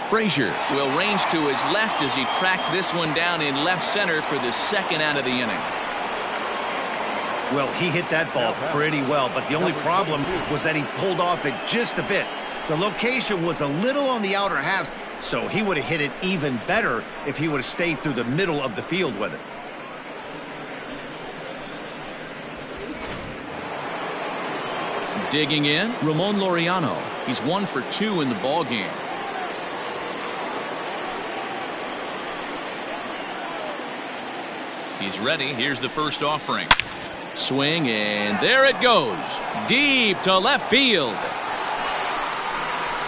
Frazier will range to his left as he tracks this one down in left center for the second out of the inning. Well, he hit that ball pretty well, but the only problem was that he pulled off it just a bit. The location was a little on the outer half, so he would have hit it even better if he would have stayed through the middle of the field with it. Digging in, Ramon Laureano. He's 1 for 2 in the ball game. He's ready. Here's the first offering. Swing, and there it goes. Deep to left field.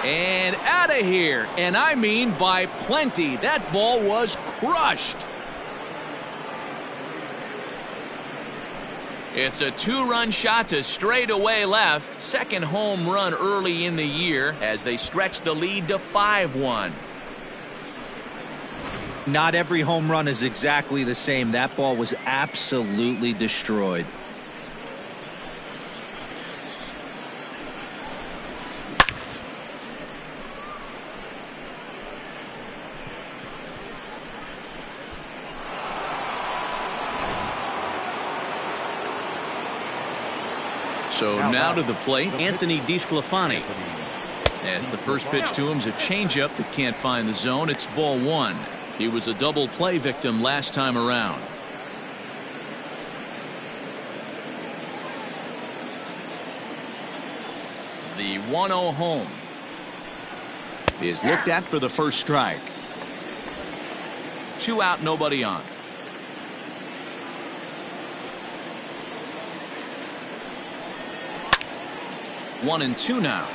And out of here. And I mean by plenty. That ball was crushed. It's a 2-run shot to straightaway left. Second home run early in the year as they stretch the lead to 5-1. Not every home run is exactly the same. That ball was absolutely destroyed. So now to the plate, Anthony DeSclafani. As the first pitch to him is a changeup that can't find the zone. It's ball 1. He was a double play victim last time around. The 1-0 home is looked at for the first strike. 2 out, nobody on. One and 2 now.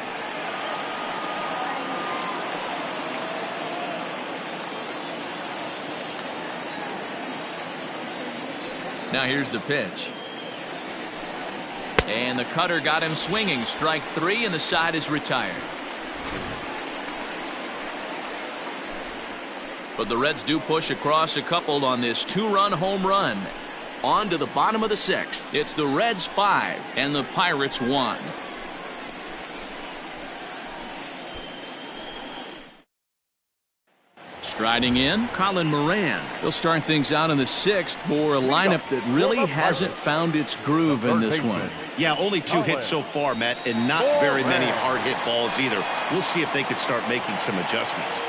Now here's the pitch. And the cutter got him swinging. Strike 3, and the side is retired. But the Reds do push across a couple on this 2-run home run. On to the bottom of the 6th. It's the Reds 5 and the Pirates 1. Striding in, Colin Moran. They'll start things out in the 6th for a lineup that really hasn't found its groove in this one. Yeah, only 2 hits so far, Matt, and not very many hard hit balls either. We'll see if they could start making some adjustments.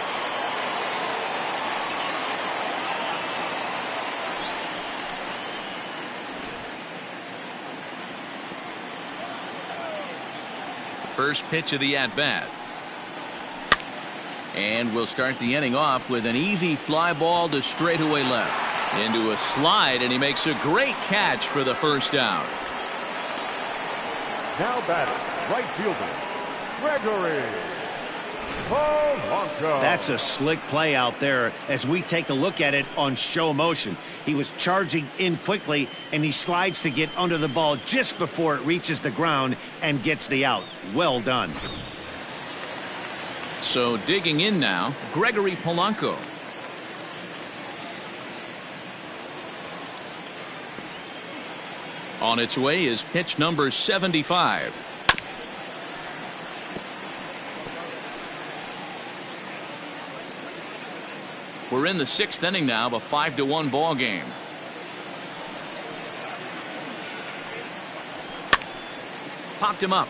First pitch of the at-bat. And we'll start the inning off with an easy fly ball to straightaway left. Into a slide, and he makes a great catch for the first out. Now batting, right fielder, Gregory Polanco. That's a slick play out there as we take a look at it on show motion. He was charging in quickly, and he slides to get under the ball just before it reaches the ground and gets the out. Well done. So digging in now, Gregory Polanco. On its way is pitch number 75. We're in the 6th inning now of a 5-1 ball game. Popped him up.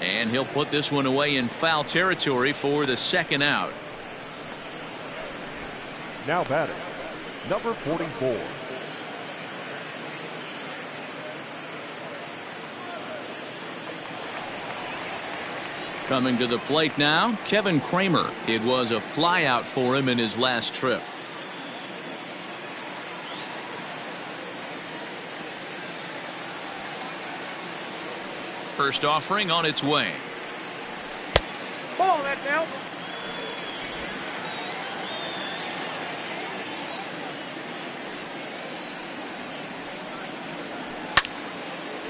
And he'll put this one away in foul territory for the second out. Now batting, number 44. Coming to the plate now, Kevin Kramer. It was a flyout for him in his last trip. First offering on its way. Ball, that's out.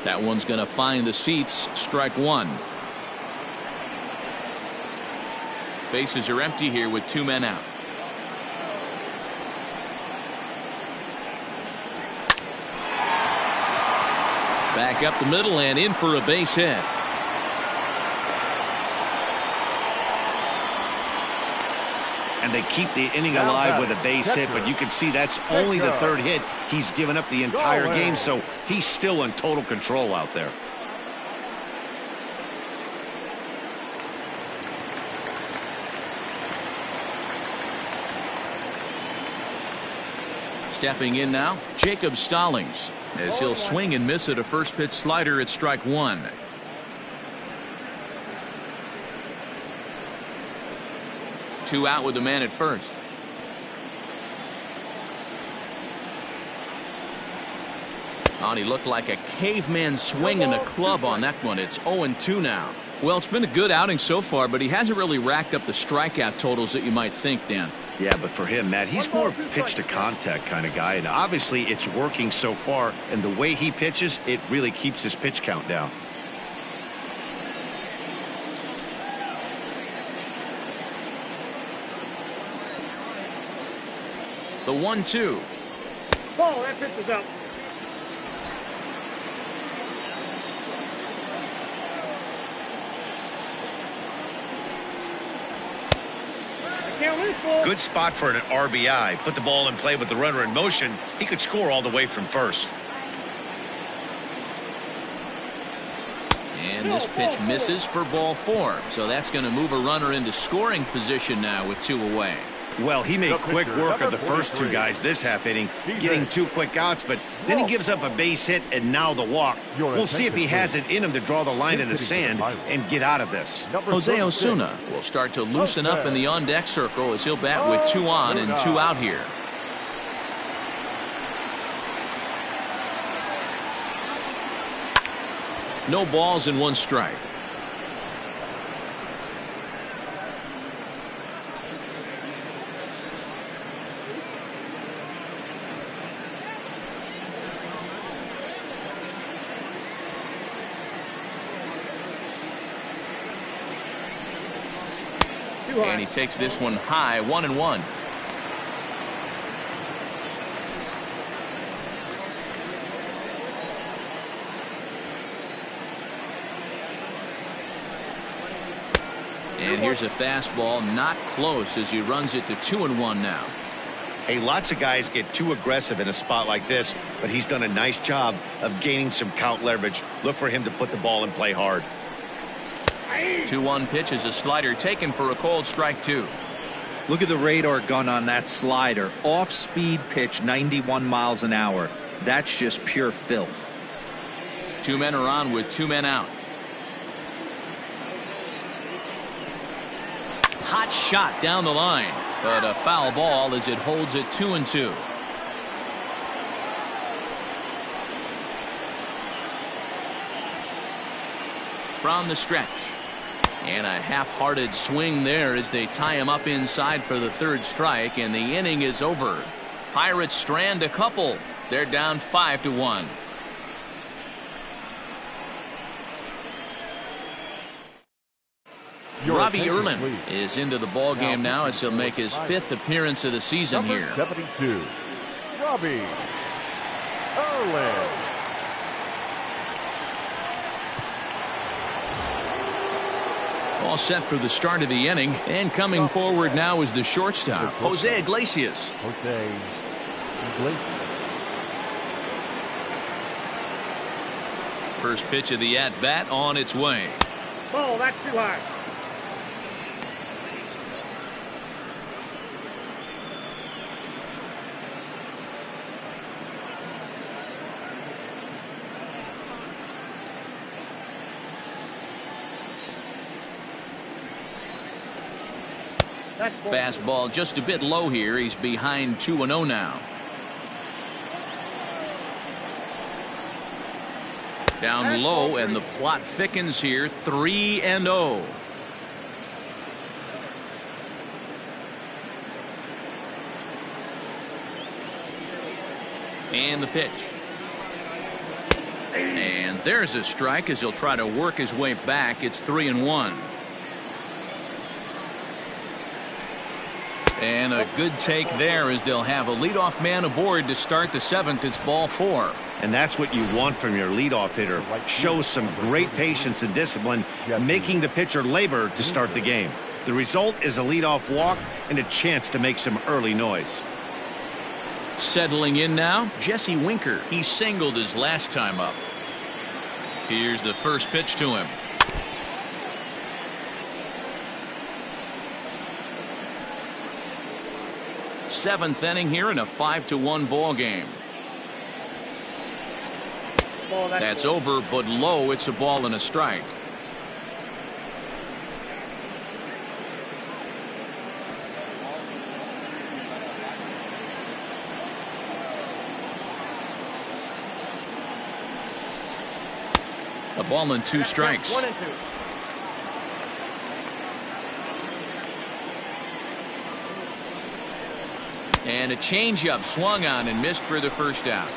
That one's going to find the seats. Strike one. Bases are empty here with 2 men out. Back up the middle and in for a base hit. And they keep the inning alive with a base hit, but you can see that's only the third hit he's given up the entire game, so he's still in total control out there. Stepping in now, Jacob Stallings, as he'll swing and miss at a first pitch slider at strike one. Two out with the man at first. Oh, he looked like a caveman swinging the club on that one. It's 0-2 now. Well, it's been a good outing so far, but he hasn't really racked up the strikeout totals that you might think, Dan. Yeah, but for him, Matt, he's more of a pitch to contact kind of guy, and obviously it's working so far, and the way he pitches, it really keeps his pitch count down. The 1-2. Ball, that pitch is out. Good spot for an RBI. Put the ball in play with the runner in motion. He could score all the way from first. And this pitch misses for ball four. So that's going to move a runner into scoring position now with 2 away. Well, he made quick work of the first 2 guys this half inning, getting 2 quick outs, but then he gives up a base hit and now the walk. We'll see if he has it in him to draw the line in the sand and get out of this. Jose Osuna will start to loosen up in the on-deck circle as he'll bat with 2 on and 2 out here. No balls and 1 strike. And he takes this one high, 1-1. And here's a fastball, not close, as he runs it to 2-1 now. Hey, lots of guys get too aggressive in a spot like this, but he's done a nice job of gaining some count leverage. Look for him to put the ball in play hard. 2-1 pitch is a slider taken for a called strike 2. Look at the radar gun on that slider. Off-speed pitch, 91 miles an hour. That's just pure filth. 2 men are on with 2 men out. Hot shot down the line, but a foul ball as it holds it 2-2. From the stretch. And a half-hearted swing there as they tie him up inside for the 3rd strike, and the inning is over. Pirates strand a couple. They're down 5-1. Robbie Erlin is into the ball game now as he'll make his 5th appearance of the season here. 72, Robbie Erlin. All set for the start of the inning, and coming forward now is the shortstop, Jose Iglesias. Jose Iglesias. First pitch of the at-bat on its way. Ball, that's too high. That's ball. Fastball just a bit low here. He's behind 2-0 now. Down low, and the plot thickens here. 3-0. And the pitch. And there's a strike as he'll try to work his way back. It's 3-1. And a good take there as they'll have a leadoff man aboard to start the 7th. It's ball 4. And that's what you want from your leadoff hitter. Shows some great patience and discipline, making the pitcher labor to start the game. The result is a leadoff walk and a chance to make some early noise. Settling in now, Jesse Winker. He singled his last time up. Here's the first pitch to him. Seventh inning here in a 5-1 ball game. Ball, That's over, but low. It's a ball and a strike. A ball and 2 strikes. 1-2. And a changeup swung on and missed for the first out.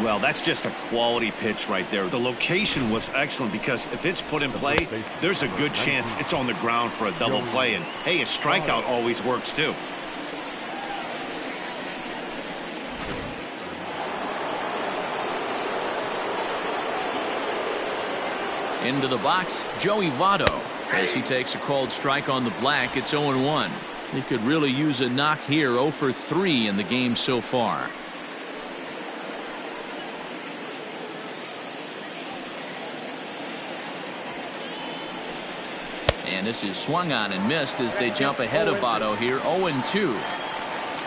Well, that's just a quality pitch right there. The location was excellent because if it's put in play, there's a good chance it's on the ground for a double play. And hey, a strikeout always works too. Into the box, Joey Votto. As he takes a called strike on the black, it's 0-1. He could really use a knock here. 0 for 3 in the game so far. And this is swung on and missed as they jump ahead of Votto here. 0-2.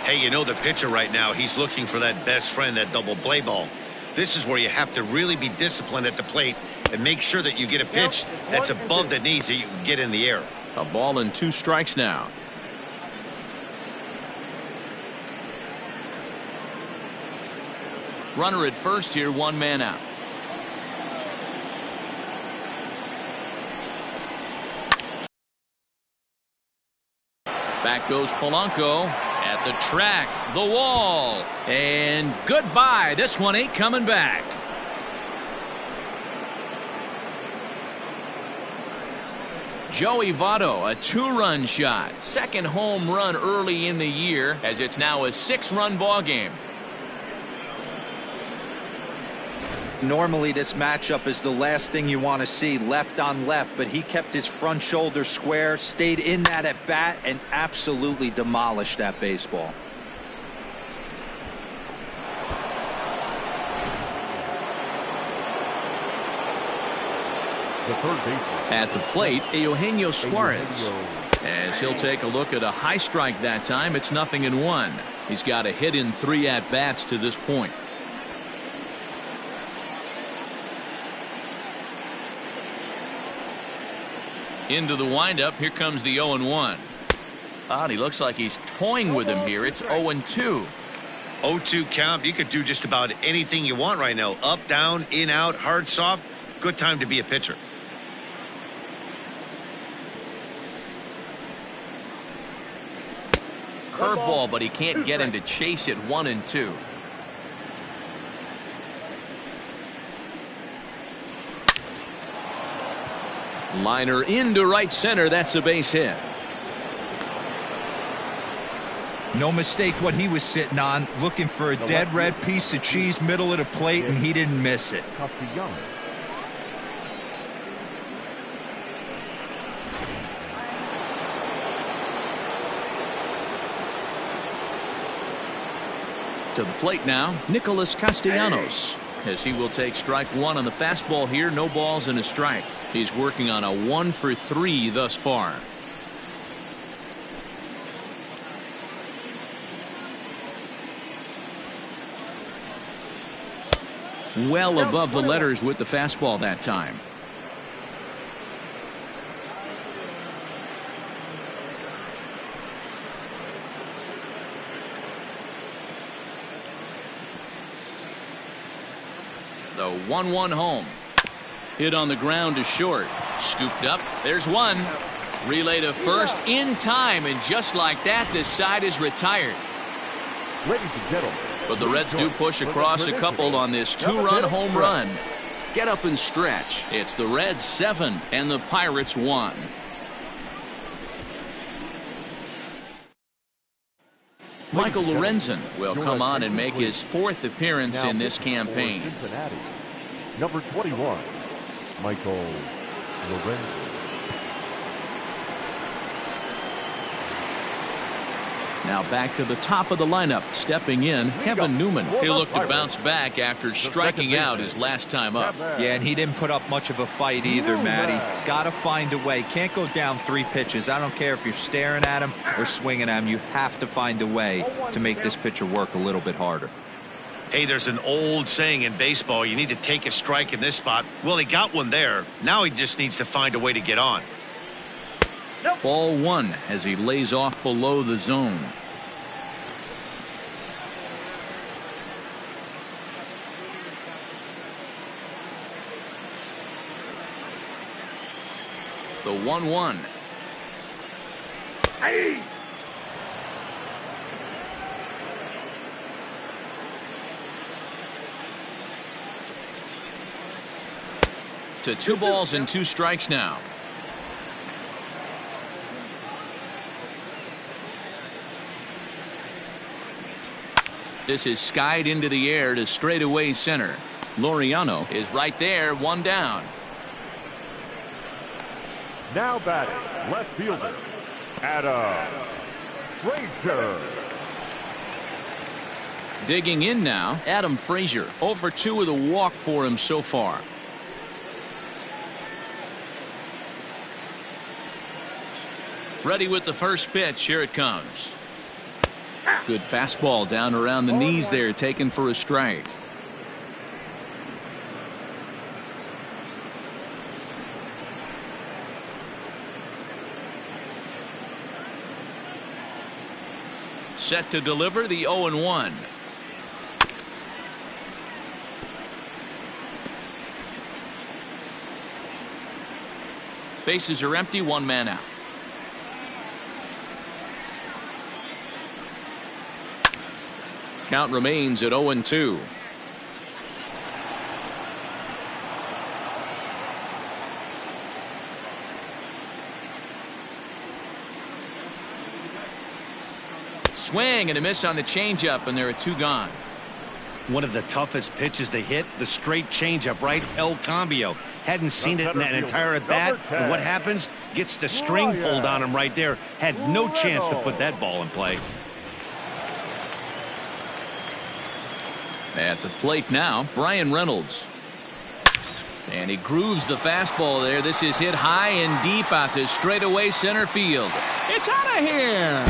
Hey, you know the pitcher right now, he's looking for that best friend, that double play ball. This is where you have to really be disciplined at the plate and make sure that you get a pitch that's above the knees that you can get in the air. A ball and 2 strikes now. Runner at first here, 1 man out. Back goes Polanco at the track, the wall, and goodbye. This one ain't coming back. Joey Votto, a 2-run shot. Second home run early in the year as it's now a 6-run ball game. Normally this matchup is the last thing you want to see, left on left, but he kept his front shoulder square, stayed in that at bat, and absolutely demolished that baseball. The third baseman. At the plate, Eugenio Suarez. As he'll take a look at a high strike that time, it's 0-1. He's got a hit in 3 at-bats to this point. Into the windup, here comes the 0-1. He looks like he's toying with him here. It's 0-2. 0-2 count. You could do just about anything you want right now. Up, down, in, out, hard, soft. Good time to be a pitcher. Curveball, but he can't get him to chase it. 1-2. Liner into right center. That's a base hit. No mistake what he was sitting on, looking for a dead red piece of cheese middle of the plate, and he didn't miss it. Castellanos. To the plate now, Nicholas Castellanos, as he will take strike 1 on the fastball here. No balls and a strike. He's working on a 1 for 3 thus far. Well above the letters with the fastball that time. The 1-1 home. Hit on the ground to short. Scooped up. There's one. Relay to first in time, and just like that, this side is retired. Ladies and gentlemen. But the Reds do push across a couple on this 2-run home run. Get up and stretch. It's the Reds 7 and the Pirates 1. Michael Lorenzen will come on and make his 4th appearance in this campaign. Cincinnati, number 21, Michael Lorenzen. Now back to the top of the lineup. Stepping in, Kevin Newman. He'll look to bounce back after striking out his last time up. Yeah, and he didn't put up much of a fight either, Matty. Got to find a way. Can't go down 3 pitches. I don't care if you're staring at him or swinging at him. You have to find a way to make this pitcher work a little bit harder. Hey, there's an old saying in baseball, you need to take a strike in this spot. Well, he got one there. Now he just needs to find a way to get on. Ball 1 as he lays off below the zone. The 1-1. Hey! To 2 balls and 2 strikes now. This is skied into the air to straightaway center. Laureano is right there, 1 down. Now batting, left fielder, Adam Frazier. Digging in now, Adam Frazier. 0 for 2 with a walk for him so far. Ready with the first pitch. Here it comes. Good fastball down around the knees there, taken for a strike. Set to deliver the 0-1. Bases are empty, 1 man out. Count remains at 0-2. Swing and a miss on the changeup, and there are 2 gone. One of the toughest pitches to hit, the straight changeup, right? El Cambio. Hadn't seen it in that entire at bat. And what happens? Gets the string pulled on him right there. Had no chance to put that ball in play. At the plate now, Brian Reynolds. And he grooves the fastball there. This is hit high and deep out to straightaway center field. It's out of here.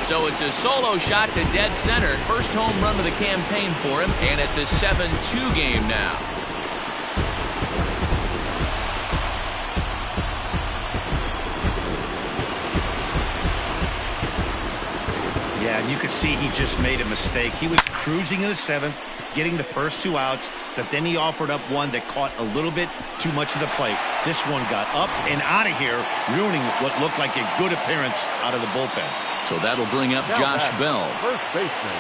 So it's a solo shot to dead center. First home run of the campaign for him, and it's a 7-2 game now. Yeah, and you could see he just made a mistake. He was cruising in the 7th, getting the first 2 outs, but then he offered up one that caught a little bit too much of the plate. This one got up and out of here, ruining what looked like a good appearance out of the bullpen. So that'll bring up Josh Bell. First baseman.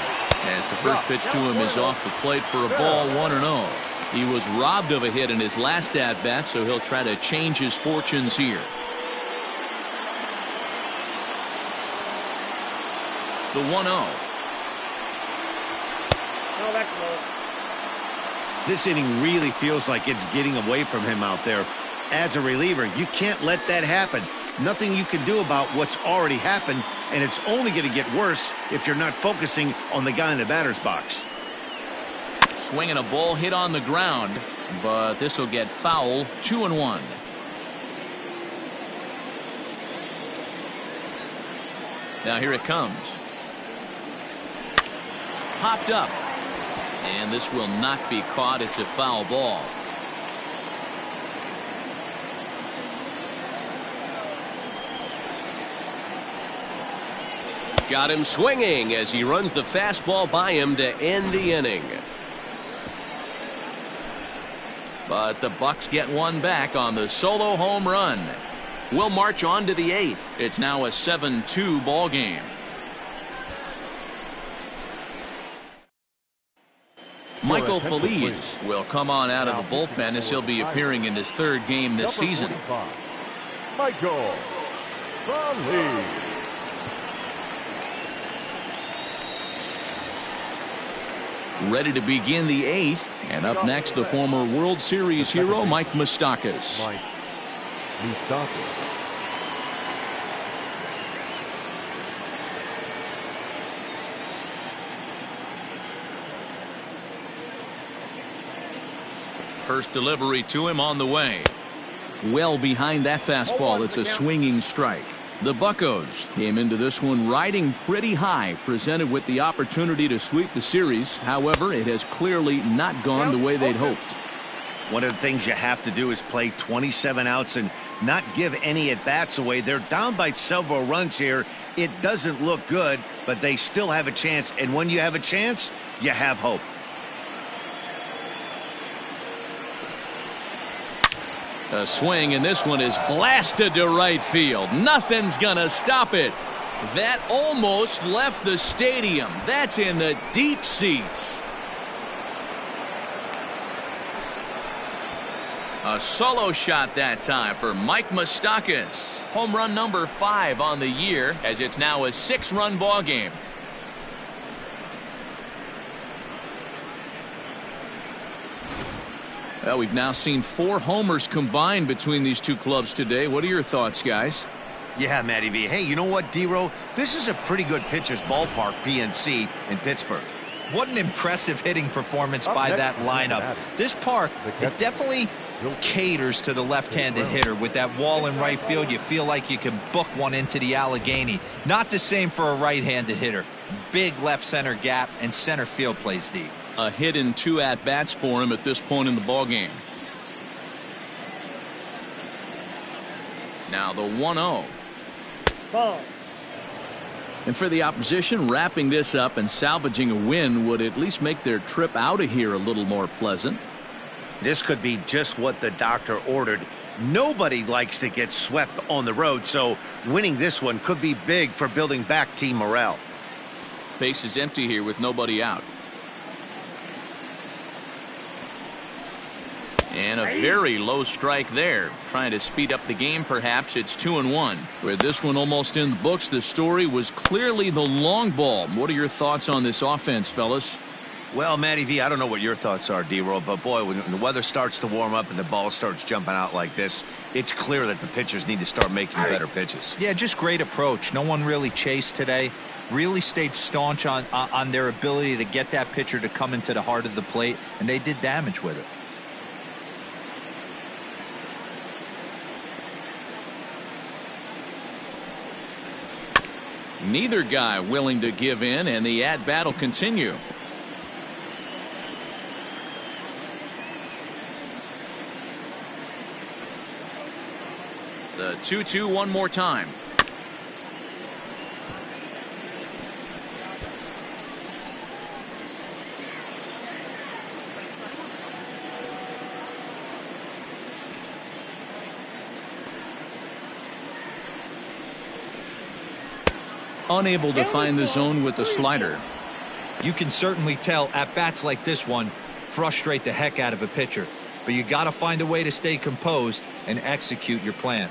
As the first pitch to him is off the plate for a ball, 1-0. He was robbed of a hit in his last at-bat, so he'll try to change his fortunes here. The 1-0. Oh, that's low. This inning really feels like it's getting away from him out there. As a reliever, you can't let that happen. Nothing you can do about what's already happened, and it's only going to get worse if you're not focusing on the guy in the batter's box. Swinging a ball hit on the ground, but this will get foul. 2-1. Now here it comes. Popped up, and this will not be caught. It's a foul ball. Got him swinging as he runs the fastball by him to end the inning. But the Bucks get one back on the solo home run. We'll march on to the 8th. It's now a 7-2 ball game. Michael Feliz will come on out of the bullpen as he'll be appearing in his 3rd game this season. Michael Feliz. Ready to begin the 8th, and up next the former World Series hero Mike Moustakas. Mike Moustakas. First delivery to him on the way. Well behind that fastball. It's a swinging strike. The Buccos came into this one riding pretty high, presented with the opportunity to sweep the series. However, it has clearly not gone the way they'd hoped. One of the things you have to do is play 27 outs and not give any at-bats away. They're down by several runs here. It doesn't look good, but they still have a chance. And when you have a chance, you have hope. A swing, and this one is blasted to right field. Nothing's gonna stop it. That almost left the stadium. That's in the deep seats. A solo shot that time for Mike Moustakas. Home run number 5 on the year, as it's now a 6-run ball game. Well, we've now seen 4 homers combined between these two clubs today. What are your thoughts, guys? Yeah, Matty V. Hey, you know what, D-Row? This is a pretty good pitcher's ballpark, PNC, in Pittsburgh. What an impressive hitting performance by that lineup. This park, it definitely caters to the left-handed hitter. With that wall in right field, you feel like you can book one into the Allegheny. Not the same for a right-handed hitter. Big left center gap, and center field plays deep. A hit in 2 at-bats for him at this point in the ballgame. Now the 1-0. Ball. And for the opposition, wrapping this up and salvaging a win would at least make their trip out of here a little more pleasant. This could be just what the doctor ordered. Nobody likes to get swept on the road, so winning this one could be big for building back team morale. Base is empty here with nobody out. And a very low strike there. Trying to speed up the game, perhaps. It's 2-1. With this one almost in the books, the story was clearly the long ball. What are your thoughts on this offense, fellas? Well, Matty V, I don't know what your thoughts are, D-Roll, but boy, when the weather starts to warm up and the ball starts jumping out like this, it's clear that the pitchers need to start making better pitches. Yeah, just great approach. No one really chased today. Really stayed staunch on their ability to get that pitcher to come into the heart of the plate, and they did damage with it. Neither guy willing to give in, and the at-bat will continue. The 2-2 one more time. Unable to find the zone with the slider. You can certainly tell at bats like this one frustrate the heck out of a pitcher, but you got to find a way to stay composed and execute your plan.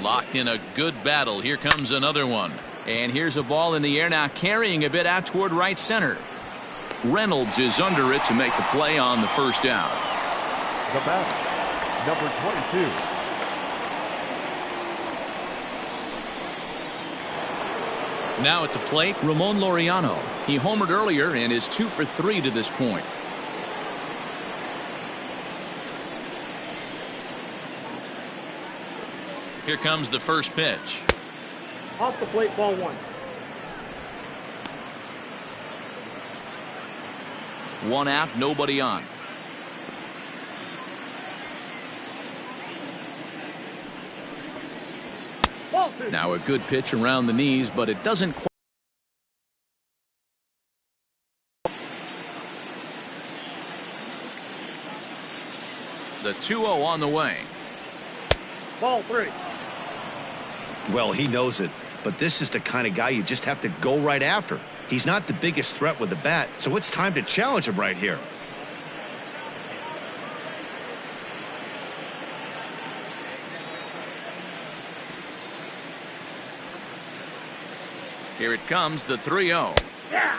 Locked in a good battle. Here comes another one. And here's a ball in the air now, carrying a bit out toward right center. Reynolds is under it to make the play on the first out. The batter, number 22. Now at the plate, Ramon Laureano. He homered earlier and is 2 for 3 to this point. Here comes the first pitch. Off the plate, ball 1. 1 out, nobody on. Ball. Now a good pitch around the knees, but it doesn't quite. The 2-0 on the way. Ball 3. Well, he knows it, but this is the kind of guy you just have to go right after. He's not the biggest threat with the bat, so it's time to challenge him right here. Here it comes, the 3-0. Yeah.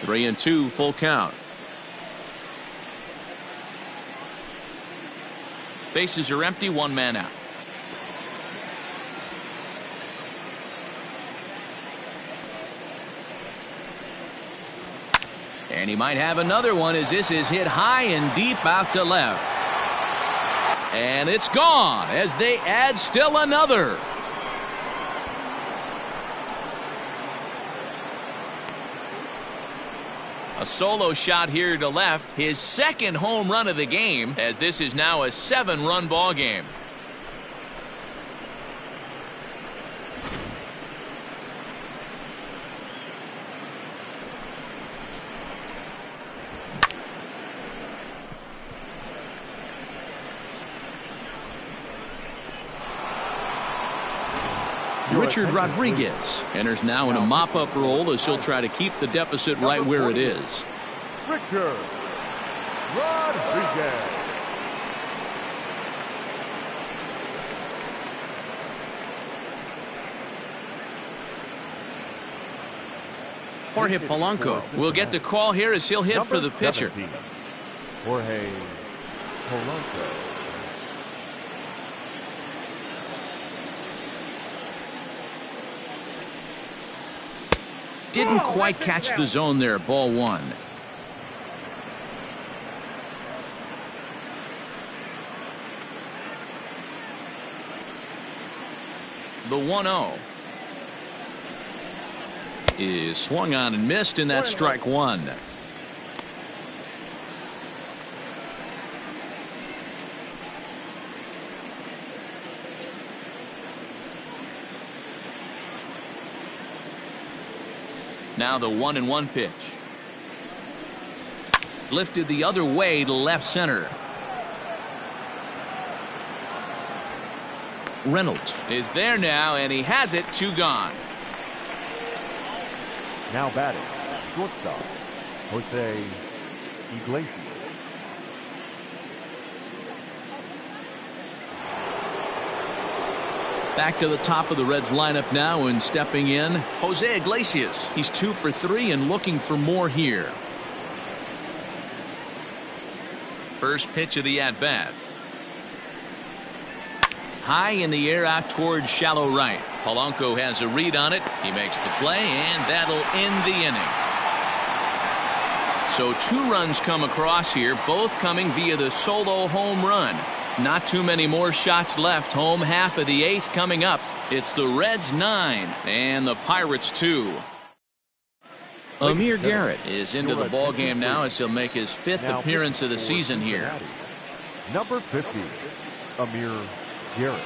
Three and two, full count. Bases are empty, one man out. And he might have another one as this is hit high and deep out to left. And it's gone as they add still another. A solo shot here to left, his second home run of the game, as this is now a 7-run ball game. Richard Rodriguez enters now in a mop-up role as he'll try to keep the deficit right where it is. Richard Rodriguez. Jorge Polanco will get the call here as he'll hit for the pitcher. 17, Jorge Polanco. Didn't quite catch the zone there, ball one. The 1-0 is swung on and missed, and that's strike one. Now the 1-1 pitch. Lifted the other way to left center. Reynolds is there now, and he has it, 2 gone. Now batting, shortstop, Jose Iglesias. Back to the top of the Reds lineup now, and stepping in, Jose Iglesias. He's 2 for 3 and looking for more here. First pitch of the at-bat. High in the air out towards shallow right. Polanco has a read on it. He makes the play, and that'll end the inning. So 2 runs come across here, both coming via the solo home run. Not too many more shots left. Home half of the 8th coming up. It's the Reds 9 and the Pirates 2. Amir Garrett is into the ball game now as he'll make his 5th appearance of the season here. Number 50, Amir Garrett.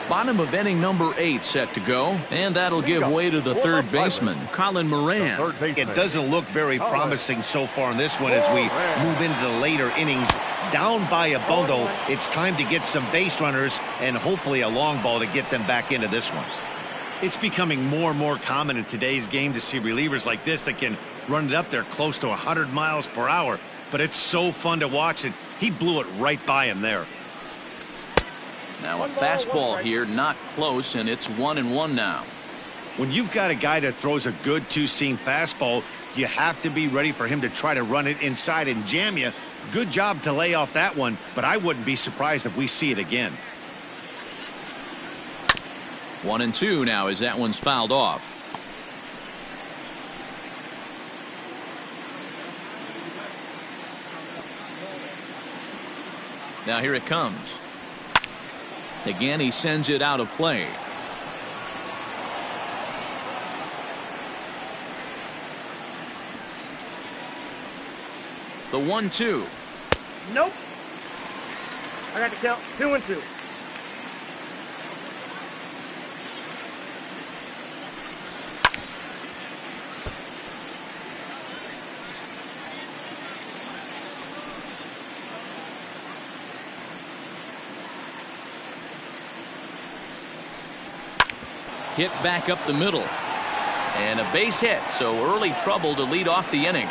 Bottom of inning number 8 set to go, and that'll give way to the third baseman, Colin Moran. It doesn't look very promising so far in this one as we move into the later innings. Down by a bundle, it's time to get some base runners and hopefully a long ball to get them back into this one. It's becoming more and more common in today's game to see relievers like this that can run it up there close to 100 miles per hour. But it's so fun to watch, and he blew it right by him there. Now a fastball here, not close, and it's 1-1 now. When you've got a guy that throws a good two-seam fastball, you have to be ready for him to try to run it inside and jam you. Good job to lay off that one, but I wouldn't be surprised if we see it again. 1-2 now as that one's fouled off. Now here it comes. Again, he sends it out of play. The 1-2. Nope. I got to count 2-2. Hit back up the middle. And a base hit, so early trouble to lead off the inning.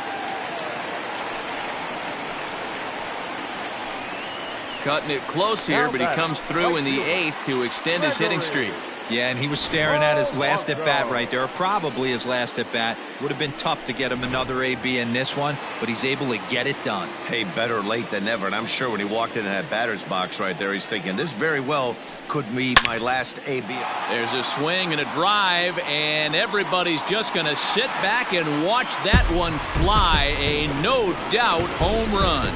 Cutting it close here, but he comes through in the 8th to extend his hitting streak. Yeah, and he was staring at his last at bat right there, or probably his last at bat. Would have been tough to get him another AB in this one, but he's able to get it done. Hey, better late than never. And I'm sure when he walked into that batter's box right there, he's thinking, this very well could be my last AB. There's a swing and a drive, and everybody's just going to sit back and watch that one fly. A no doubt home run.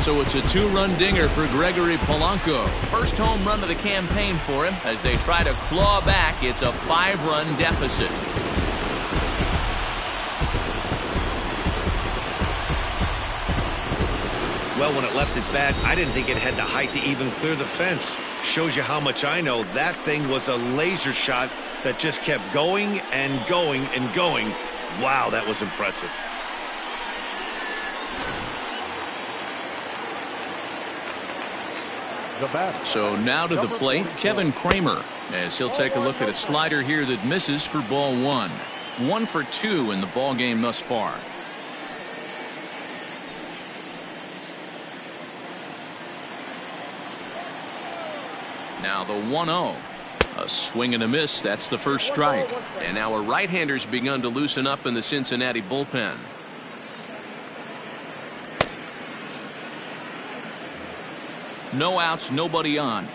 So it's a 2-run dinger for Gregory Polanco. First home run of the campaign for him as they try to claw back. It's a 5-run deficit. Well, when it left its bat, I didn't think it had the height to even clear the fence. Shows you how much I know. That thing was a laser shot that just kept going and going and going. Wow, that was impressive. So now to the plate, Kevin Kramer, as he'll take a look at a slider here that misses for ball 1. 1 for 2 in the ball game thus far. Now the 1-0. A swing and a miss. That's the first strike. And now a right-hander's begun to loosen up in the Cincinnati bullpen. No outs, nobody on.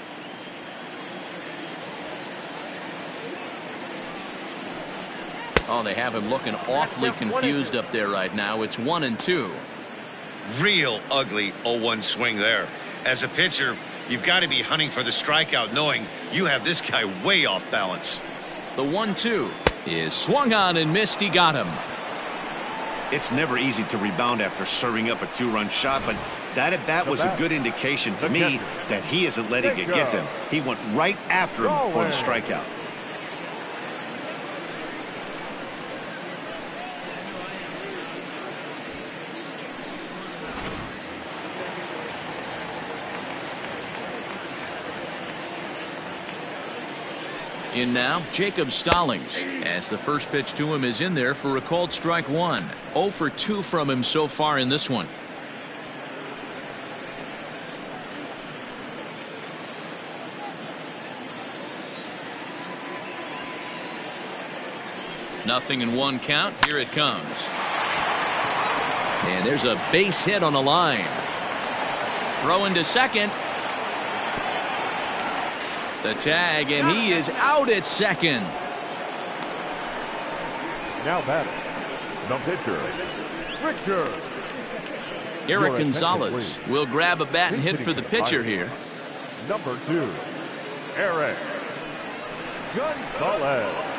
Oh, they have him looking awfully confused up there right now. It's 1-2. Real ugly 0-1 swing there. As a pitcher, you've got to be hunting for the strikeout, knowing you have this guy way off balance. The 1-2 is swung on and missed. He got him. It's never easy to rebound after serving up a 2-run shot, but that at bat was a good indication to me that he isn't letting it get to him. He went right after him for the strikeout. In now, Jacob Stallings, as the first pitch to him is in there for a called strike 1. 0 for 2 from him so far in this one. Nothing in 1 count. Here it comes. And there's a base hit on the line. Throw into second. The tag, and he is out at second. Now batting, the pitcher, Richard. Eric Gonzalez will grab a bat and hit for the pitcher here. Number 2, Eric Gonzalez.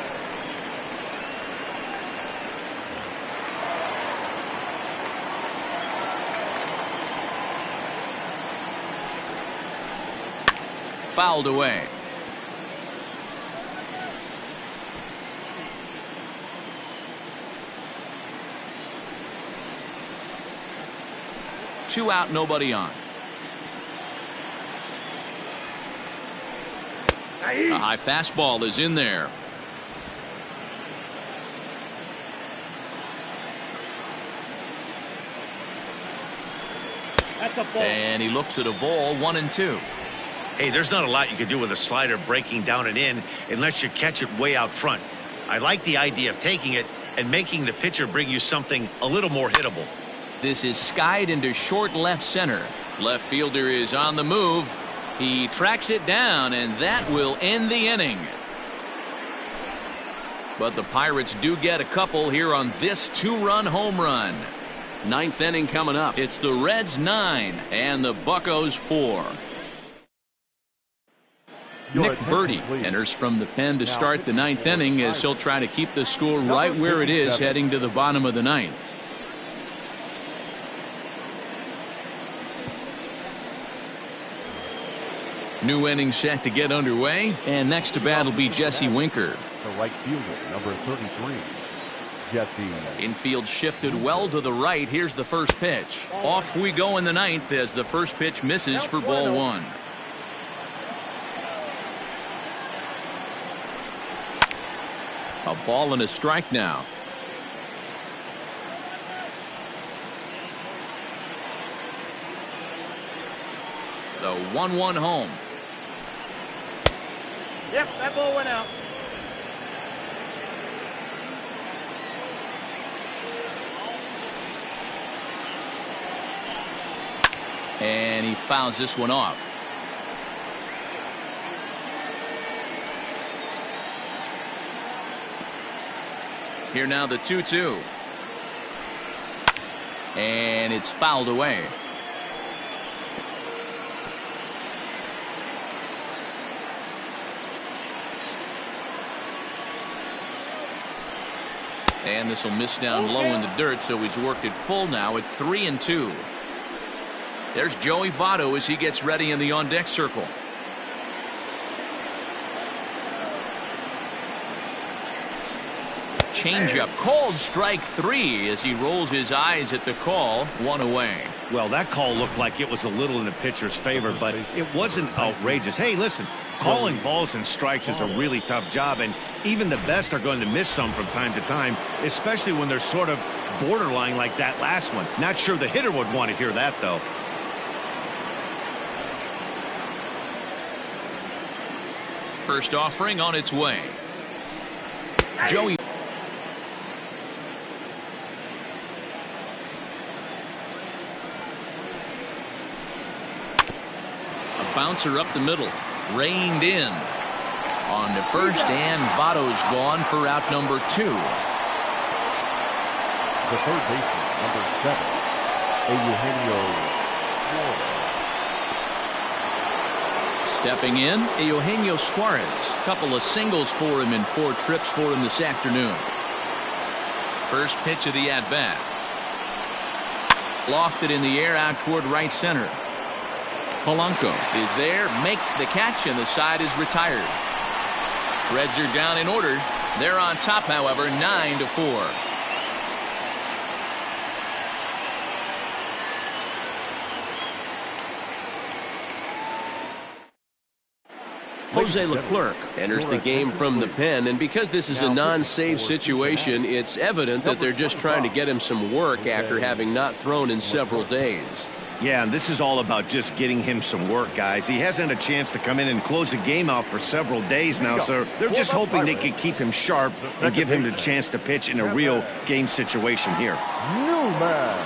Fouled away. Two out, nobody on. A high fastball is in there. That's a ball. And he looks at a ball, 1-2. Hey, there's not a lot you can do with a slider breaking down and in unless you catch it way out front. I like the idea of taking it and making the pitcher bring you something a little more hittable. This is skied into short left center. Left fielder is on the move. He tracks it down, and that will end the inning. But the Pirates do get a couple here on this 2-run home run. Ninth inning coming up. It's the Reds 9 and the Buccos 4. Nick Burdi enters from the pen to start the ninth inning as he'll try to keep the score right where it is heading to the bottom of the ninth. New inning set to get underway, and next to bat will be Jesse Winker. The right fielder, number 33, Jesse. Infield shifted well to the right. Here's the first pitch. Off we go in the ninth as the first pitch misses for ball one. A ball and a strike now. The 1-1 home. Yep, that ball went out. And he fouls this one off. Here now the 2-2. And it's fouled away. And this will miss down low in the dirt, so he's worked it full now at 3-2. There's Joey Votto as he gets ready in the on-deck circle. Changeup called strike 3 as he rolls his eyes at the call. One away. Well, that call looked like it was a little in the pitcher's favor, but it wasn't outrageous. Hey, listen, calling balls and strikes is a really tough job, and even the best are going to miss some from time to time, especially when they're sort of borderline like that last one. Not sure the hitter would want to hear that, though. First offering on its way. Joey. A bouncer up the middle. Reined in. On to first, and Votto's gone for out number 2. The third baseman, number 7, Eugenio Suarez. Stepping in, Eugenio Suarez. Couple of singles for him and 4 trips for him this afternoon. First pitch of the at-bat. Lofted in the air out toward right center. Polanco is there, makes the catch, and the side is retired. Reds are down in order. They're on top, however, 9-4. Jose Leclerc enters the game from the pen, and because this is a non-save situation, it's evident that they're just trying to get him some work after having not thrown in several days. Yeah, and this is all about just getting him some work, guys. He hasn't had a chance to come in and close the game out for several days now, so they're just hoping they can keep him sharp and give him the chance to pitch in a real game situation here. Newman.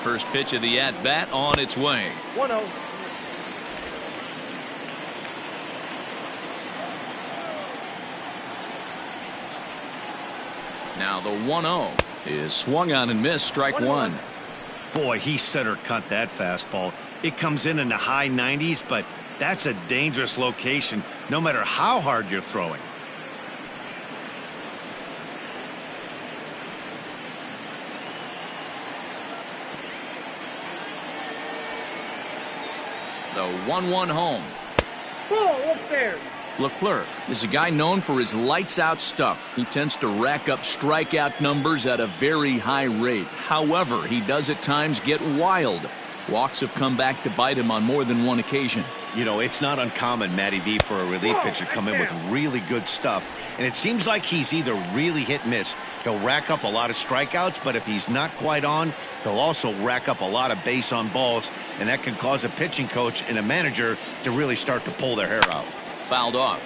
First pitch of the at-bat on its way. 1-0. Now the 1-0 is swung on and missed, strike 1. Boy, he center cut that fastball. It comes in the high 90s, but that's a dangerous location no matter how hard you're throwing. The 1-1 home. Ball upstairs. Leclerc is a guy known for his lights-out stuff. He tends to rack up strikeout numbers at a very high rate. However, he does at times get wild. Walks have come back to bite him on more than one occasion. You know, it's not uncommon, Matty V, for a relief pitcher to come in with really good stuff. And it seems like he's either really hit and miss. He'll rack up a lot of strikeouts, but if he's not quite on, he'll also rack up a lot of base on balls. And that can cause a pitching coach and a manager to really start to pull their hair out. Fouled off.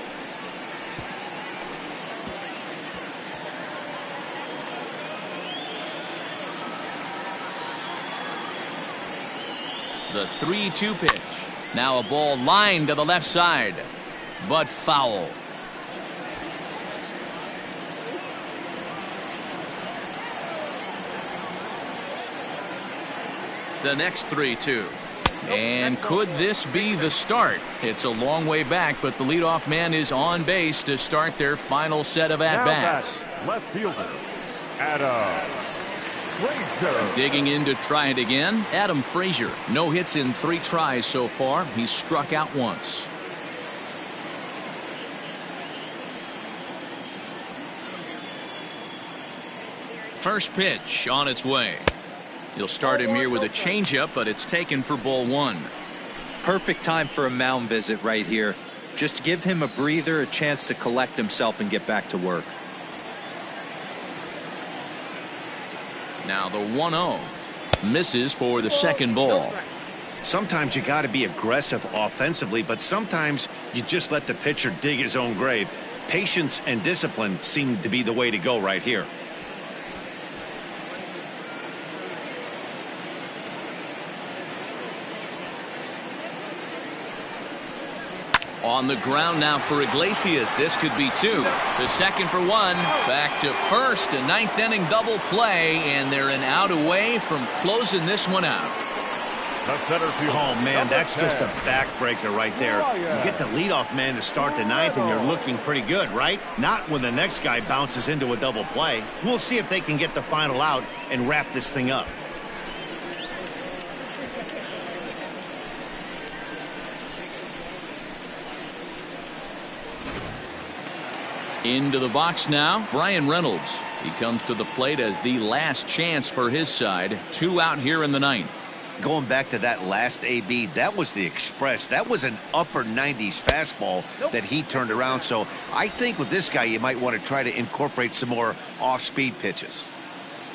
The 3-2 pitch. Now a ball lined to the left side, but foul. the next 3-2. And could this be the start? It's a long way back, but the leadoff man is on base to start their final set of at-bats. Left fielder, Adam Frazier. Digging in to try it again, Adam Frazier. No hits in 3 tries so far. He's struck out once. First pitch on its way. He'll start him here with a changeup, but it's taken for ball 1. Perfect time for a mound visit right here. Just give him a breather, a chance to collect himself and get back to work. Now the 1-0. Misses for the second ball. Sometimes you got to be aggressive offensively, but sometimes you just let the pitcher dig his own grave. Patience and discipline seem to be the way to go right here. On the ground now for Iglesias. This could be 2. The second for 1. Back to first. A 9th inning double play, and they're an out away from closing this one out. Oh, man, that's just a backbreaker right there. You get the leadoff man to start the 9th, and you're looking pretty good, right? Not when the next guy bounces into a double play. We'll see if they can get the final out and wrap this thing up. Into the box now, Brian Reynolds. He comes to the plate as the last chance for his side. 2 out here in the 9th. Going back to that last AB, that was the express. That was an upper 90s fastball that he turned around. So I think with this guy, you might want to try to incorporate some more off-speed pitches.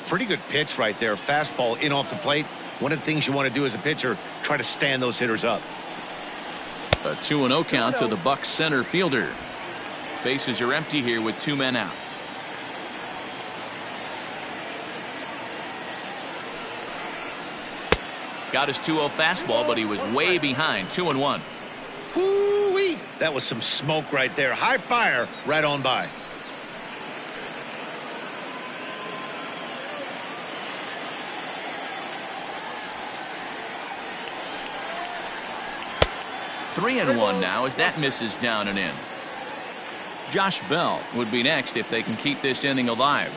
Pretty good pitch right there. Fastball in off the plate. One of the things you want to do as a pitcher, try to stand those hitters up. A 2-0 count to the Bucs center fielder. Bases are empty here with 2 men out. Got his 2-0 fastball, but he was way behind. 2-1. Hoo-wee! That was some smoke right there. High fire right on by. Three and 1 now as that misses down and in. Josh Bell would be next if they can keep this inning alive.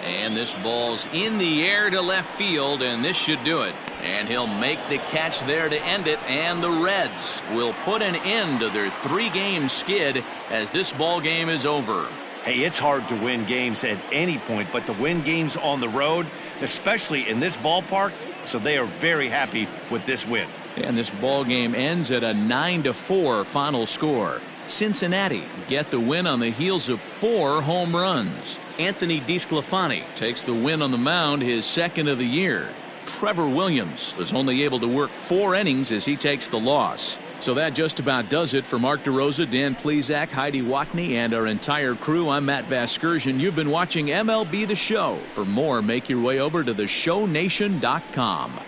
And this ball's in the air to left field, and this should do it. And he'll make the catch there to end it, and the Reds will put an end to their 3-game skid as this ball game is over. Hey, it's hard to win games at any point, but to win games on the road, especially in this ballpark, so they are very happy with this win. And this ball game ends at a 9-4 final score. Cincinnati get the win on the heels of 4 home runs. Anthony DeSclafani takes the win on the mound, his 2nd of the year. Trevor Williams was only able to work 4 innings as he takes the loss. So that just about does it for Mark DeRosa, Dan Plesac, Heidi Watney, and our entire crew. I'm Matt Vasgersian. You've been watching MLB The Show. For more, make your way over to theshownation.com.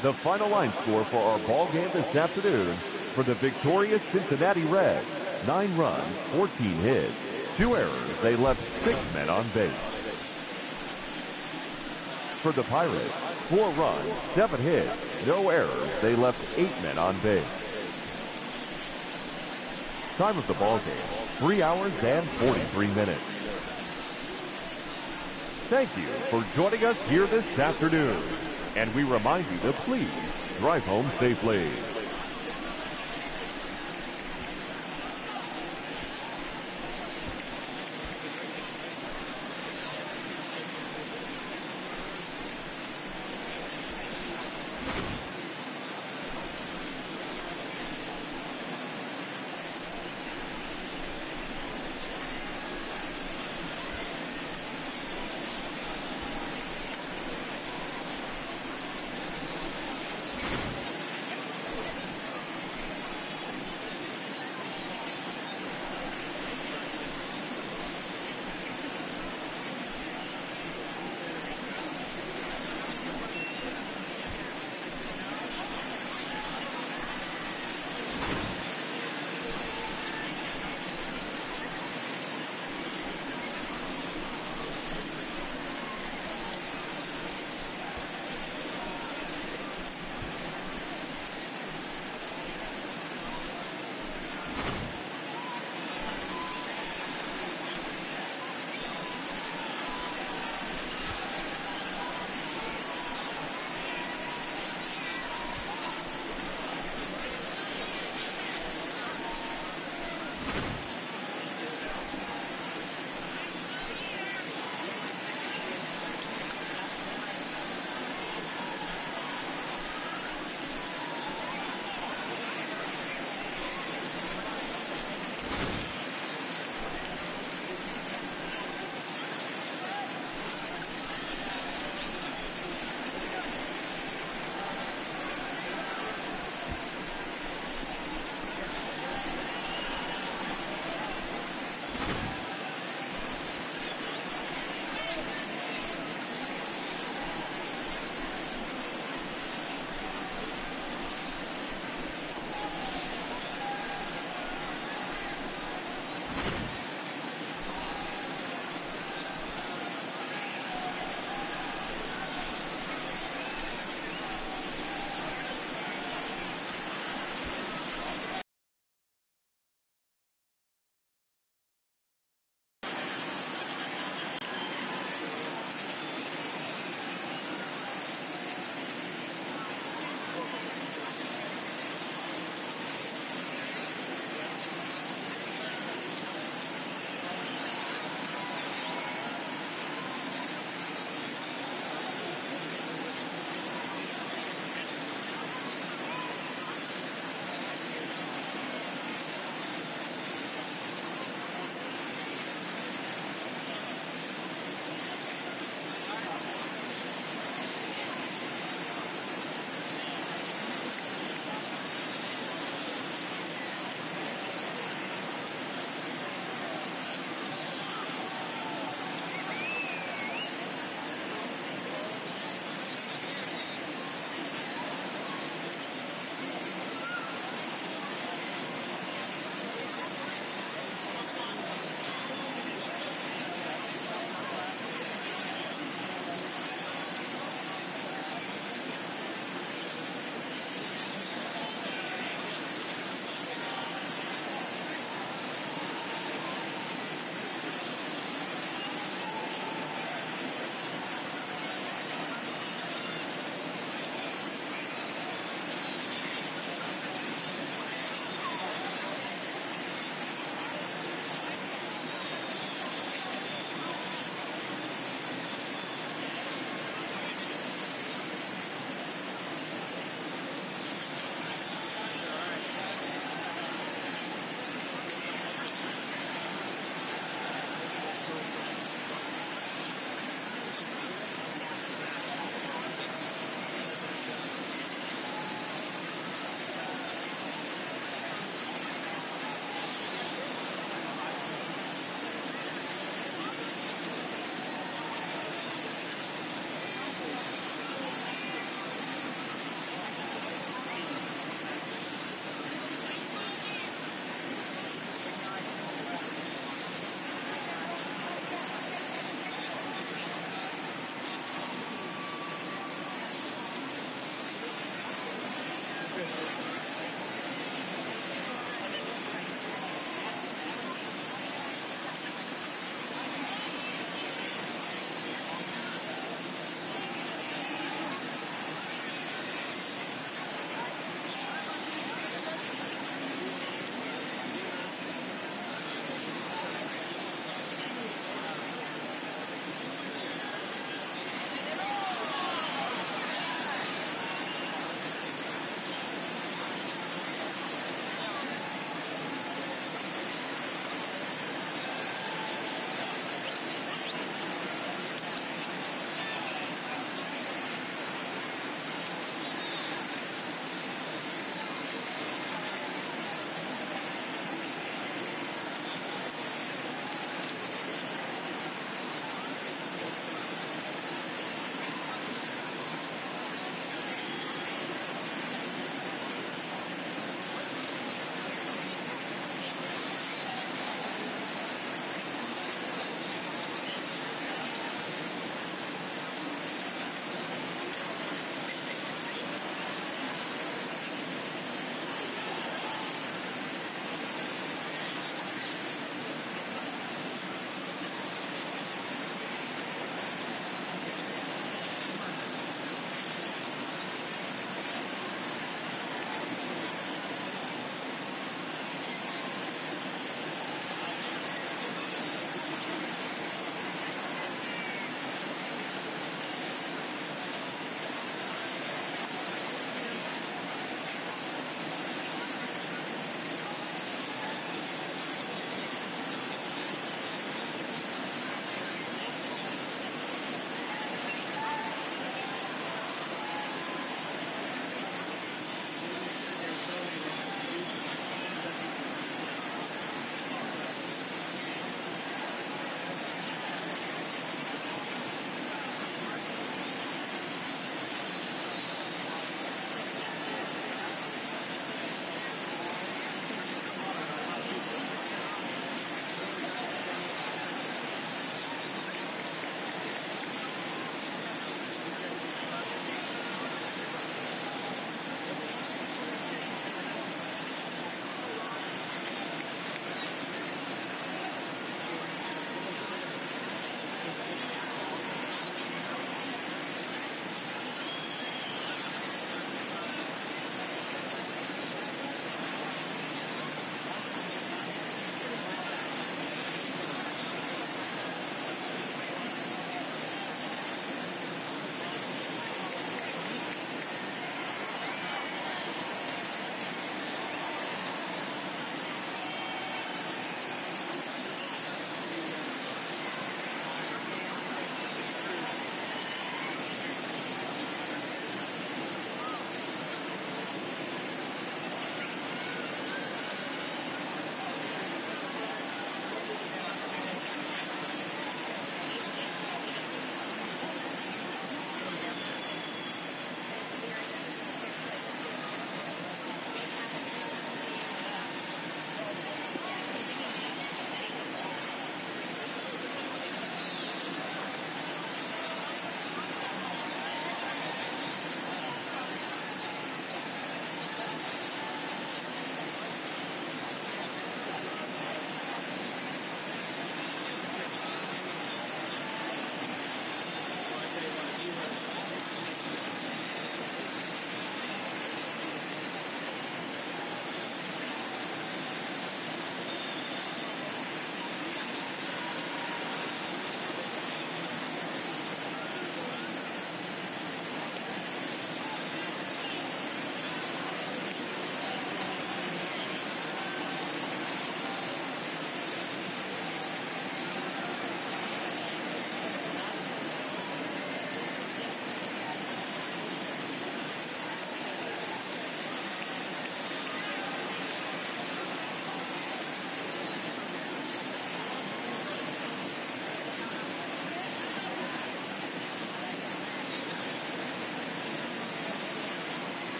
The final line score for our ball game this afternoon for the victorious Cincinnati Reds: 9 runs, 14 hits, 2 errors. They left 6 men on base. For the Pirates, 4 runs, 7 hits, no errors. They left 8 men on base. Time of the ball game, 3 hours and 43 minutes. Thank you for joining us here this afternoon. And we remind you to please drive home safely.